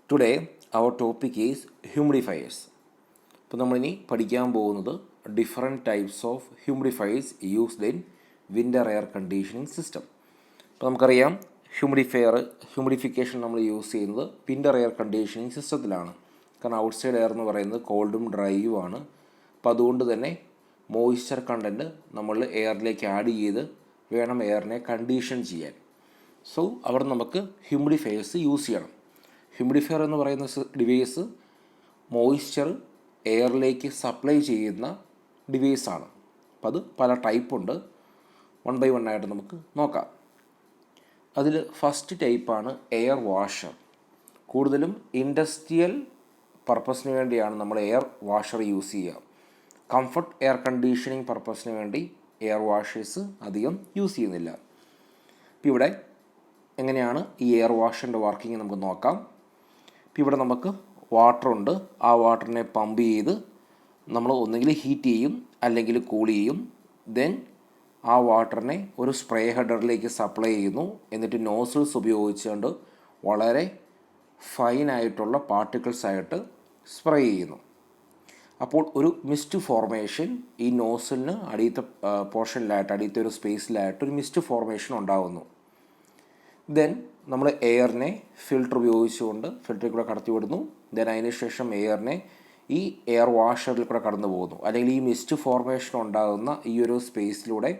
Today our topic is humidifiers. ഇപ്പോൾ നമ്മളിനി പഠിക്കാൻ പോകുന്നത് different types of humidifiers used in winter air conditioning system. ഇപ്പോൾ നമുക്കറിയാം ഹ്യൂമിഡിഫിക്കേഷൻ നമ്മൾ യൂസ് ചെയ്യുന്നത് വിൻ്റർ എയർ കണ്ടീഷനിങ് സിസ്റ്റത്തിലാണ്. കാരണം ഔട്ട്സൈഡ് എയർ എന്ന് പറയുന്നത് കോൾഡും ഡ്രൈയുമാണ്. അപ്പോൾ അതുകൊണ്ട് തന്നെ മോയ്സ്ചർ കണ്ടൻറ്റ് നമ്മൾ എയറിലേക്ക് ആഡ് ചെയ്ത് വേണം എയറിനെ കണ്ടീഷൻ ചെയ്യാൻ. സോ അവിടെ നമുക്ക് ഹ്യൂമിഡിഫയേഴ്സ് യൂസ് ചെയ്യണം. ഹ്യൂമിഡിഫയർ എന്ന് പറയുന്ന ഡിവൈസ് മോയ്സ്ചർ എയറിലേക്ക് സപ്ലൈ ചെയ്യുന്ന ഡിവൈസാണ്. അപ്പോൾ അത് പല ടൈപ്പുണ്ട്. 1 by 1 ആയിട്ട് നമുക്ക് നോക്കാം. അതിൽ ഫസ്റ്റ് ടൈപ്പാണ് എയർ വാഷർ. കൂടുതലും ഇൻഡസ്ട്രിയൽ പർപ്പസിന് വേണ്ടിയാണ് നമ്മൾ എയർ വാഷർ യൂസ് ചെയ്യുക. കംഫർട്ട് എയർ കണ്ടീഷനിങ് പർപ്പസിന് വേണ്ടി എയർ വാഷേഴ്സ് അധികം യൂസ് ചെയ്യുന്നില്ല. ഇപ്പോൾ ഇവിടെ എങ്ങനെയാണ് ഈ എയർ വാഷറിൻ്റെ വർക്കിംഗ് നമുക്ക് നോക്കാം. ഇപ്പോൾ ഇവിടെ നമുക്ക് വാട്ടറുണ്ട്. ആ വാട്ടറിനെ പമ്പ് ചെയ്ത് നമ്മൾ ഒന്നുകിൽ ഹീറ്റ് ചെയ്യും അല്ലെങ്കിൽ കൂൾ ചെയ്യും. ദെൻ ആ വാട്ടറിനെ ഒരു സ്പ്രേ ഹെഡറിലേക്ക് സപ്ലൈ ചെയ്യുന്നു. എന്നിട്ട് നോസിൽസ് ഉപയോഗിച്ചുകൊണ്ട് വളരെ ഫൈനായിട്ടുള്ള പാർട്ടിക്കിൾസ് ആയിട്ട് സ്പ്രേ ചെയ്യുന്നു. അപ്പോൾ ഒരു മിസ്റ്റ് ഫോർമേഷൻ ഈ നോസിലിന് അടിയത്തെ പോർഷനിലായിട്ട് അടിയത്തെ ഒരു സ്പേസിലായിട്ട് ഒരു മിസ്റ്റ് ഫോർമേഷൻ ഉണ്ടാകുന്നു. ദെൻ നമ്മൾ എയറിനെ ഫിൽട്ടർ ഉപയോഗിച്ചുകൊണ്ട് ഫിൽറ്ററിൽ കൂടെ കടത്തി വിടുന്നു. ദെൻ അതിന് ശേഷം എയറിനെ ഈ എയർ വാഷറിൽ കൂടെ കടന്നു പോകുന്നു. അല്ലെങ്കിൽ ഈ മിസ്റ്റ് ഫോർമേഷൻ ഉണ്ടാകുന്ന ഈ ഒരു സ്പേസിലൂടെ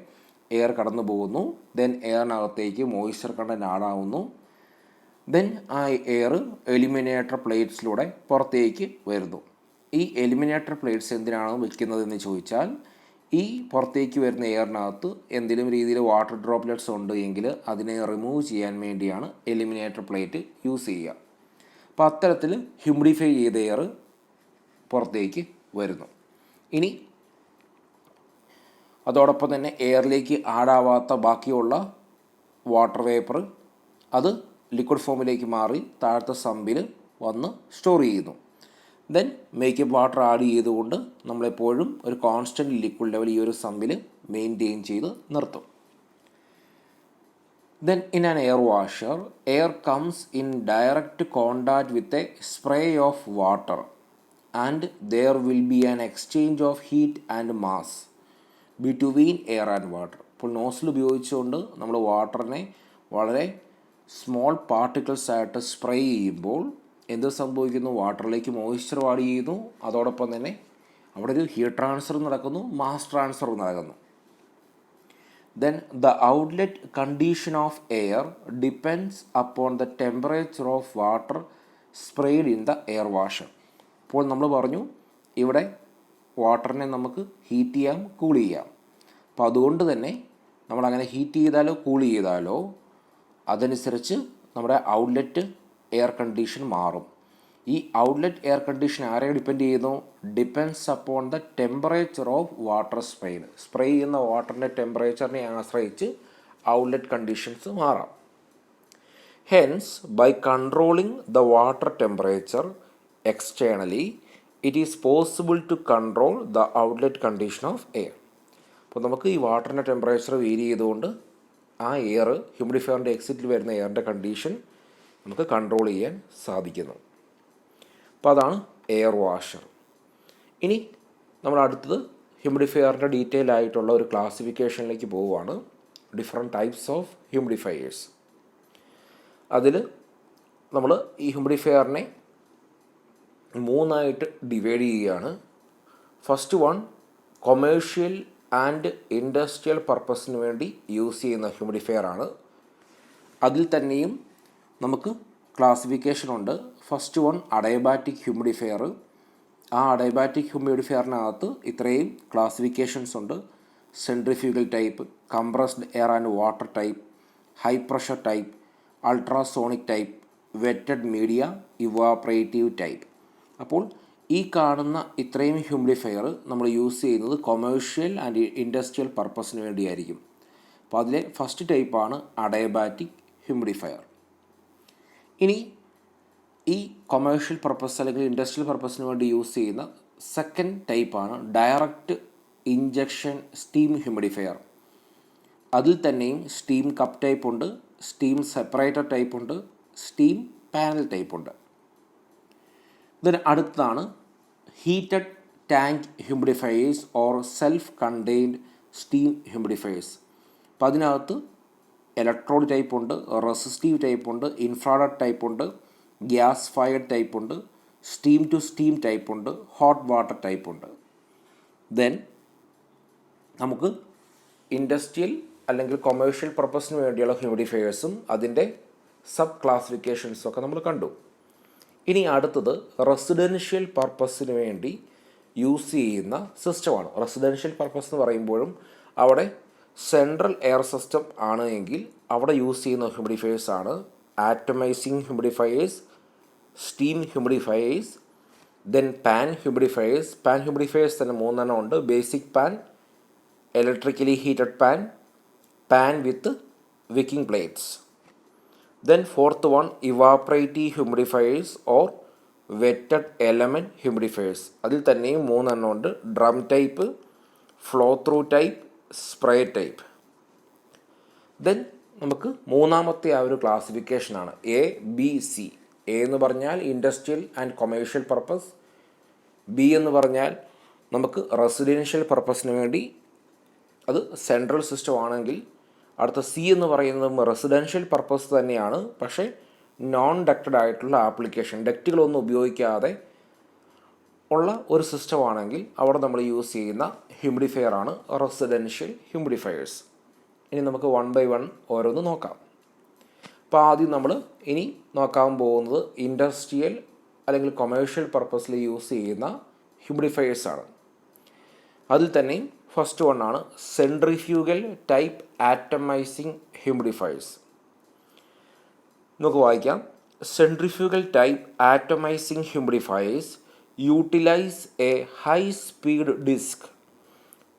എയർ കടന്നു പോകുന്നു. ദെൻ എയറിനകത്തേക്ക് മോയ്സ്ചർ കണ്ടൻറ്റ് ആഡാവുന്നു. ദെൻ ആ എയർ എലിമിനേറ്റർ പ്ലേറ്റ്സിലൂടെ പുറത്തേക്ക് വരുന്നു. ഈ എലിമിനേറ്റർ പ്ലേറ്റ്സ് എന്തിനാണ് വയ്ക്കുന്നതെന്ന് ചോദിച്ചാൽ ഈ പുറത്തേക്ക് വരുന്ന എയറിനകത്ത് എന്തെങ്കിലും രീതിയിൽ വാട്ടർ ഡ്രോപ്ലെറ്റ്സ് ഉണ്ട് എങ്കിൽ അതിനെ റിമൂവ് ചെയ്യാൻ വേണ്ടിയാണ് എലിമിനേറ്റർ പ്ലേറ്റ് യൂസ് ചെയ്യുക. അപ്പോൾ അത്തരത്തിൽ ഹ്യൂമിഡിഫൈ ചെയ്ത എയർ പുറത്തേക്ക് വരുന്നു. ഇനി അതോടൊപ്പം തന്നെ എയറിലേക്ക് ആഡാവാത്ത ബാക്കിയുള്ള വാട്ടർ വേപ്പർ അത് ലിക്വിഡ് ഫോമിലേക്ക് മാറി താഴത്തെ സമ്പിൽ വന്ന് സ്റ്റോർ ചെയ്യുന്നു. ദെൻ മേക്കപ്പ് വാട്ടർ ആഡ് ചെയ്തുകൊണ്ട് നമ്മളെപ്പോഴും ഒരു കോൺസ്റ്റൻറ്റ് ലിക്വിഡ് ലെവൽ ഈ ഒരു സമ്പിൽ മെയിൻറ്റെയിൻ ചെയ്ത് നിർത്തും. Then in an air washer air comes in direct contact with a spray of water and their will be an exchange of heat and mass between air and water. ഇപ്പോൾ nozzle ഉപയോഗിച്ചുകൊണ്ട് നമ്മൾ വാട്ടറിനെ വളരെ small particles ആയിട്ട് spray ചെയ്യുമ്പോൾ എന്ത് സംഭവിക്കുന്നു? വാട്ടറിലേക്ക് moisture add ചെയ്യുന്നു. അതോടൊപ്പം തന്നെ അവിടെ ഒരു ഹീറ്റ് ട്രാൻസ്ഫർ നടക്കുന്നു, മാസ് ട്രാൻസ്ഫർ നടക്കുന്നു. Then the outlet condition of air depends upon the temperature of water sprayed in the air washer. അപ്പോൾ നമ്മൾ പറഞ്ഞു ഇവിടെ വാട്ടറിനെ നമുക്ക് ഹീറ്റ് ചെയ്യാം, കൂൾ ചെയ്യാം. അപ്പോൾ അതുകൊണ്ട് തന്നെ നമ്മളങ്ങനെ ഹീറ്റ് ചെയ്താലോ കൂൾ ചെയ്താലോ അതനുസരിച്ച് നമ്മുടെ ഔട്ട്ലെറ്റ് എയർ കണ്ടീഷൻ മാറും. ഈ ഔട്ട്ലെറ്റ് എയർ കണ്ടീഷൻ ആരെ ഡിപ്പെൻഡ് ചെയ്യുന്നു? Depends upon the temperature of water spread. Spray ചെയ്യുന്ന വാട്ടറിൻ്റെ ടെമ്പറേച്ചറിനെ ആശ്രയിച്ച് ഔട്ട്ലെറ്റ് കണ്ടീഷൻസ് മാറാം. Hence by controlling the water temperature externally it is possible to control the outlet condition of air. അപ്പോൾ നമുക്ക് ഈ വാട്ടറിൻ്റെ ടെമ്പറേച്ചർ വേരി ചെയ്തുകൊണ്ട് ആ എയർ ഹ്യൂമിഡിഫയറിൻ്റെ എക്സിറ്റിൽ വരുന്ന എയറിൻ്റെ കണ്ടീഷൻ നമുക്ക് കൺട്രോൾ ചെയ്യാൻ സാധിക്കുന്നു. അപ്പോൾ അതാണ് എയർ വാഷർ. ഇനി നമ്മൾ അടുത്തത് ഹ്യൂമിഡിഫയറിൻ്റെ ഡീറ്റെയിൽ ആയിട്ടുള്ള ഒരു ക്ലാസിഫിക്കേഷനിലേക്ക് പോവുകയാണ്. Different types of humidifiers. അതിൽ നമ്മൾ ഈ ഹ്യൂമിഡിഫയറിനെ 3 ഡിവൈഡ് ചെയ്യുകയാണ്. First one commercial and industrial പർപ്പസിന് വേണ്ടി യൂസ് ചെയ്യുന്ന ഹ്യൂമിഡിഫയർ ആണ്. അതിൽ തന്നെയും നമുക്ക് ക്ലാസിഫിക്കേഷൻ ഉണ്ട്. First one adiabatic humidifier. ആ അഡയബാറ്റിക് ഹ്യൂമിഡിഫയറിനകത്ത് ഇത്രയും ക്ലാസിഫിക്കേഷൻസ് ഉണ്ട്. Centrifugal type, compressed air and water type, high pressure type, ultrasonic type, wetted media, evaporative type. അപ്പോൾ ഈ കാണുന്ന ഇത്രയും ഹ്യൂമിഡിഫയർ നമ്മൾ യൂസ് ചെയ്യുന്നത് കൊമേഴ്ഷ്യൽ ആൻഡ് ഇൻഡസ്ട്രിയൽ പർപ്പസിന് വേണ്ടിയായിരിക്കും. അപ്പോൾ അതിലെ ഫസ്റ്റ് ടൈപ്പാണ് അഡയബാറ്റിക് ഹ്യൂമിഡിഫയർ. ഇനി ഈ കൊമേഴ്ഷ്യൽ പർപ്പസ് അല്ലെങ്കിൽ ഇൻഡസ്ട്രിയൽ പർപ്പസിന് വേണ്ടി യൂസ് ചെയ്യുന്ന സെക്കൻഡ് ടൈപ്പാണ് ഡയറക്റ്റ് ഇഞ്ചക്ഷൻ സ്റ്റീം ഹ്യൂമിഡിഫയർ. അതിൽ തന്നെയും സ്റ്റീം കപ്പ് ടൈപ്പ് ഉണ്ട്, സ്റ്റീം സെപ്പറേറ്റർ ടൈപ്പ് ഉണ്ട്, സ്റ്റീം പാനൽ ടൈപ്പ് ഉണ്ട്. ഇതിന് അടുത്തതാണ് heated tank humidifiers or self contained steam humidifiers. അപ്പോൾ അതിനകത്ത് ഇലക്ട്രോഡ് ടൈപ്പ് ഉണ്ട്, റെസിസ്റ്റീവ് ടൈപ്പ് ഉണ്ട്, ഇൻഫ്രാറെഡ് ടൈപ്പ് ഉണ്ട്, ഗ്യാസ് ഫയർഡ് ടൈപ്പ് ഉണ്ട്, സ്റ്റീം ടു സ്റ്റീം ടൈപ്പ് ഉണ്ട്, ഹോട്ട് വാട്ടർ ടൈപ്പ് ഉണ്ട്. ദെൻ നമുക്ക് ഇൻഡസ്ട്രിയൽ അല്ലെങ്കിൽ കൊമേഴ്ഷ്യൽ പർപ്പസിന് വേണ്ടിയുള്ള ഹ്യൂമിഡിഫയേഴ്സും അതിൻ്റെ സബ് ക്ലാസിഫിക്കേഷൻസും ഒക്കെ നമ്മൾ കണ്ടു. ഇനി അടുത്തത് റെസിഡൻഷ്യൽ പർപ്പസിന് വേണ്ടി യൂസ് ചെയ്യുന്ന സിസ്റ്റമാണ്. റെസിഡൻഷ്യൽ പർപ്പസ് എന്ന് പറയുമ്പോഴും അവിടെ സെൻട്രൽ എയർ സിസ്റ്റം ആണ് എങ്കിൽ അവിടെ യൂസ് ചെയ്യുന്ന ഹ്യൂമിഡിഫയേഴ്സ് ആണ് atomising humidifiers, steam humidifiers, then pan humidifiers. Pan humidifiers തന്നെ 3 ഉണ്ട്. Basic pan, electrically heated pan, pan with wicking plates. Then fourth one evaporative humidifiers or wetted element humidifiers. അതിൽ തന്നെയും 3 ഉണ്ട്. Drum type, flow through type, spray type. Then നമുക്ക് മൂന്നാമത്തെ ആ ഒരു ക്ലാസിഫിക്കേഷനാണ് എ ബി സി. എ എന്ന് പറഞ്ഞാൽ industrial and commercial purpose, B എന്ന് പറഞ്ഞാൽ നമുക്ക് റെസിഡൻഷ്യൽ പർപ്പസിന് വേണ്ടി അത് സെൻട്രൽ സിസ്റ്റം ആണെങ്കിൽ, അടുത്ത സി എന്ന് പറയുന്നത് റെസിഡൻഷ്യൽ പർപ്പസ് തന്നെയാണ്, പക്ഷേ നോൺ ഡക്റ്റഡ് ആയിട്ടുള്ള ആപ്ലിക്കേഷൻ, ഡക്റ്റുകളൊന്നും ഉപയോഗിക്കാതെ ഉള്ള ഒരു സിസ്റ്റം ആണെങ്കിൽ അവിടെ നമ്മൾ യൂസ് ചെയ്യുന്ന ഹ്യൂമിഡിഫയർ ആണ് റെസിഡൻഷ്യൽ ഹ്യൂമിഡിഫയേഴ്സ്. ഇനി നമുക്ക് 1 by 1 ഓരോന്ന് നോക്കാം. അപ്പോൾ ആദ്യം നമ്മൾ ഇനി നോക്കാൻ പോകുന്നത് ഇൻഡസ്ട്രിയൽ അല്ലെങ്കിൽ കൊമേഴ്ഷ്യൽ പർപ്പസിൽ യൂസ് ചെയ്യുന്ന ഹ്യൂമിഡിഫയേഴ്സ് ആണ്. അതിൽ തന്നെയും ഫസ്റ്റ് വൺ ആണ് സെൻട്രിഫ്യൂഗൽ ടൈപ്പ് ആറ്റമൈസിങ് ഹ്യൂമിഡിഫയേഴ്സ്. നമുക്ക് വായിക്കാം. Centrifugal type atomising humidifiers utilise a high speed disc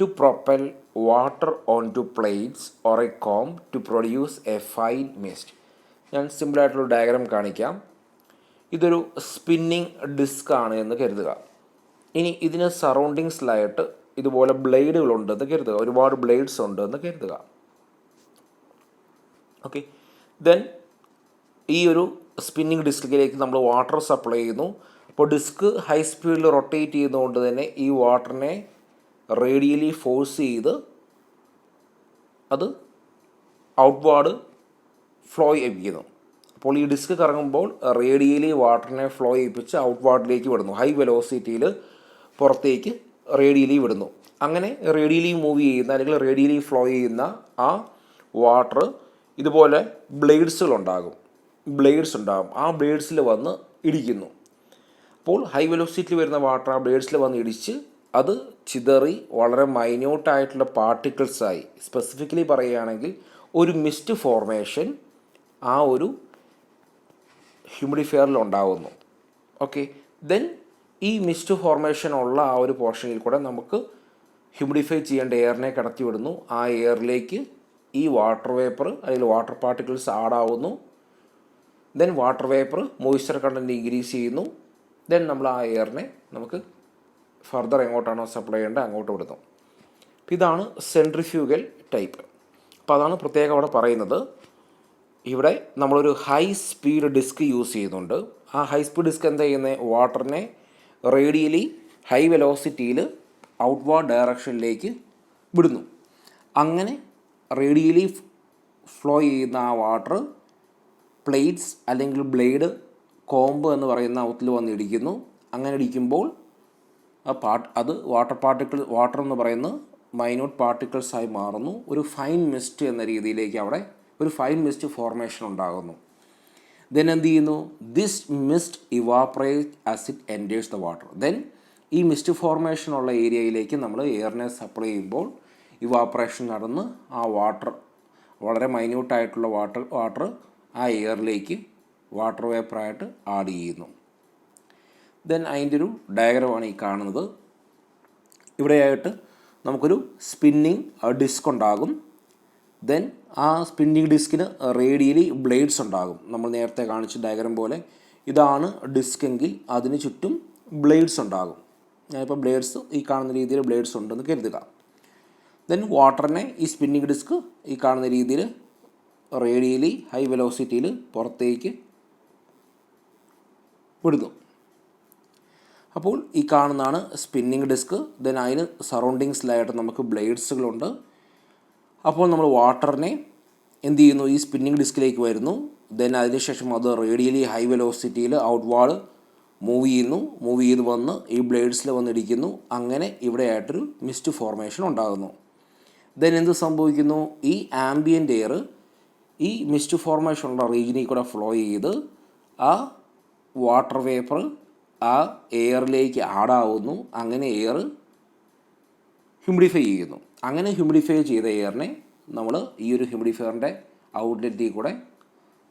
to propel water onto plates or a comb to produce a fine mist. ഞാൻ സിമ്പിളായിട്ടുള്ള diagram കാണിക്കാം. ഇതൊരു സ്പിന്നിങ് ഡിസ്ക് ആണ് എന്ന് കരുതുക. ഇനി ഇതിന് സറൗണ്ടിങ്സിലായിട്ട് ഇതുപോലെ ബ്ലേഡുകളുണ്ടെന്ന് കരുതുക, ഒരുപാട് ബ്ലേഡ്സ് ഉണ്ട് എന്ന് കരുതുക. ഓക്കെ, ദെൻ ഈ ഒരു സ്പിന്നിങ് ഡിസ്കിലേക്ക് നമ്മൾ വാട്ടർ സപ്ലൈ ചെയ്യുന്നു. അപ്പോൾ ഡിസ്ക് ഹൈ സ്പീഡിൽ റൊട്ടേറ്റ് ചെയ്യുന്നതുകൊണ്ട് തന്നെ ഈ വാട്ടറിനെ റേഡിയലി ഫോഴ്സ് ചെയ്ത് അത് ഔട്ട്വാർഡ് ഫ്ലോ ചെയ്യിപ്പിക്കുന്നു. അപ്പോൾ ഈ ഡിസ്ക് കറങ്ങുമ്പോൾ റേഡിയലി വാട്ടറിനെ ഫ്ലോ ചെയ്യിപ്പിച്ച് ഔട്ട്വാർഡിലേക്ക് വിടുന്നു. ഹൈ വെലോസിറ്റിയിൽ പുറത്തേക്ക് റേഡിയലി വിടുന്നു. അങ്ങനെ റേഡിയലി മൂവ് ചെയ്യുന്ന അല്ലെങ്കിൽ റേഡിയലി ഫ്ലോ ചെയ്യുന്ന ആ വാട്ടർ ഇതുപോലെ ബ്ലേഡ്സ് ഉണ്ടാകും. ആ ബ്ലേഡ്സിൽ വന്ന് ഇടിക്കുന്നു. അപ്പോൾ ഹൈ വെലോസിറ്റിയിൽ വരുന്ന വാട്ടർ ആ ബ്ലേഡ്സിൽ വന്ന് ഇടിച്ച് അത് ചിതറി വളരെ മൈന്യൂട്ടായിട്ടുള്ള പാർട്ടിക്കിൾസായി, സ്പെസിഫിക്കലി പറയുകയാണെങ്കിൽ ഒരു മിസ്റ്റ് ഫോർമേഷൻ ആ ഒരു ഹ്യൂമിഡിഫയറിൽ ഉണ്ടാകുന്നു. ഓക്കെ, ദെൻ ഈ മിസ്റ്റ് ഫോർമേഷൻ ഉള്ള ആ ഒരു പോർഷനിൽ കൂടെ നമുക്ക് ഹ്യൂമിഡിഫൈ ചെയ്യേണ്ട എയറിനെ കടത്തി വിടുന്നു. ആ എയറിലേക്ക് ഈ വാട്ടർ വേപ്പർ അല്ലെങ്കിൽ വാട്ടർ പാർട്ടിക്കിൾസ് ആഡാവുന്നു. Then water vapour moisture content increase ചെയ്യുന്നു. ദെൻ നമ്മൾ ആ എയറിനെ നമുക്ക് ഫർദർ എങ്ങോട്ടാണോ സപ്ലൈ ചെയ്യേണ്ടത് അങ്ങോട്ട് വിടുന്നു. ഇതാണ് സെൻട്രിഫ്യൂഗൽ ടൈപ്പ്. അപ്പോൾ അതാണ് പ്രത്യേകം അവിടെ പറയുന്നത്. ഇവിടെ നമ്മളൊരു ഹൈ സ്പീഡ് ഡിസ്ക് യൂസ് ചെയ്യുന്നുണ്ട്. ആ ഹൈ സ്പീഡ് ഡിസ്ക് എന്താ ചെയ്യുന്നത്? വാട്ടറിനെ റേഡിയലി ഹൈ വെലോസിറ്റിയിൽ ഔട്ട്വാർഡ് ഡയറക്ഷനിലേക്ക് വിടുന്നു. അങ്ങനെ റേഡിയലി ഫ്ലോ ചെയ്യുന്ന ആ വാട്ടർ പ്ലേറ്റ്സ് അല്ലെങ്കിൽ ബ്ലേഡ്, കോമ്പ് എന്ന് പറയുന്ന ഔത്തിൽ വന്ന് ഇടിക്കുന്നു. അങ്ങനെ ഇടിക്കുമ്പോൾ അത് വാട്ടർ എന്ന് പറയുന്ന മൈന്യൂട്ട് പാർട്ടിക്കിൾസായി മാറുന്നു. ഒരു ഫൈൻ മിസ്റ്റ് എന്ന രീതിയിലേക്ക് അവിടെ ഒരു ഫൈൻ മിസ്റ്റ് ഫോർമേഷൻ ഉണ്ടാകുന്നു. ദെൻ എന്ത് ചെയ്യുന്നു? This mist evaporate as it enters the water. Then ഈ മിസ്റ്റ് ഫോർമേഷനുള്ള ഏരിയയിലേക്ക് നമ്മൾ എയറിനെ സപ്ലൈ ചെയ്യുമ്പോൾ ഇവാപ്പറേഷൻ നടന്ന് ആ വാട്ടർ, വളരെ മൈന്യൂട്ടായിട്ടുള്ള വാട്ടർ ആ എയറിലേക്ക് വാട്ടർ വേപ്പറായിട്ട് ആഡ് ചെയ്യുന്നു. ദെൻ അതിൻ്റെ ഒരു ഡയഗ്രമാണ് ഈ കാണുന്നത്. ഇവിടെയായിട്ട് നമുക്കൊരു സ്പിന്നിങ് ഡിസ്ക് ഉണ്ടാകും. ദെൻ ആ സ്പിന്നിങ് ഡിസ്കിന് റേഡിയലി ബ്ലേഡ്സ് ഉണ്ടാകും. നമ്മൾ നേരത്തെ കാണിച്ച ഡയഗ്രം പോലെ ഇതാണ് ഡിസ്ക് എങ്കിൽ അതിന് ചുറ്റും ബ്ലേഡ്സ് ഉണ്ടാകും. ഞാനിപ്പോൾ ബ്ലേഡ്സ് ഈ കാണുന്ന രീതിയിൽ ബ്ലേഡ്സ് ഉണ്ടെന്ന് കരുതുക. ദെൻ വാട്ടറിനെ ഈ സ്പിന്നിങ് ഡിസ്ക് ഈ കാണുന്ന രീതിയിൽ റേഡിയലി ഹൈ വെലോസിറ്റിയിൽ പുറത്തേക്ക് വിടുന്നു. അപ്പോൾ ഈ കാണുന്നതാണ് സ്പിന്നിങ് ഡിസ്ക്. ദെൻ അതിന് സറൗണ്ടിങ്സിലായിട്ട് നമുക്ക് ബ്ലേഡ്സുകളുണ്ട്. അപ്പോൾ നമ്മൾ വാട്ടറിനെ എന്ത് ചെയ്യുന്നു, ഈ സ്പിന്നിങ് ഡിസ്കിലേക്ക് വരുന്നു. ദെൻ അതിനുശേഷം അത് റേഡിയലി ഹൈ വെലോസിറ്റിയിൽ ഔട്ട്വാർഡ് മൂവ് ചെയ്ത് വന്ന് ഈ ബ്ലേഡ്സിൽ വന്നിടിക്കുന്നു. അങ്ങനെ ഇവിടെ ആയിട്ടൊരു മിസ്റ്റ് ഫോർമേഷൻ ഉണ്ടാകുന്നു. ദെൻ എന്ത് സംഭവിക്കുന്നു, ഈ ആംബിയൻ്റ് എയർ ഈ മിസ്റ്റ് ഫോർമേഷനുള്ള റീജിയനിൽ കൂടെ ഫ്ലോ ചെയ്ത് ആ വാട്ടർ വേപ്പർ ആ എയറിലേക്ക് ആഡാവുന്നു. അങ്ങനെ എയർ ഹ്യൂമിഡിഫൈ ചെയ്യുന്നു. അങ്ങനെ ഹ്യൂമിഡിഫൈ ചെയ്ത എയറിനെ നമ്മൾ ഈ ഒരു ഹ്യൂമിഡിഫയറിൻ്റെ ഔട്ട്ലെറ്റിൽ കൂടെ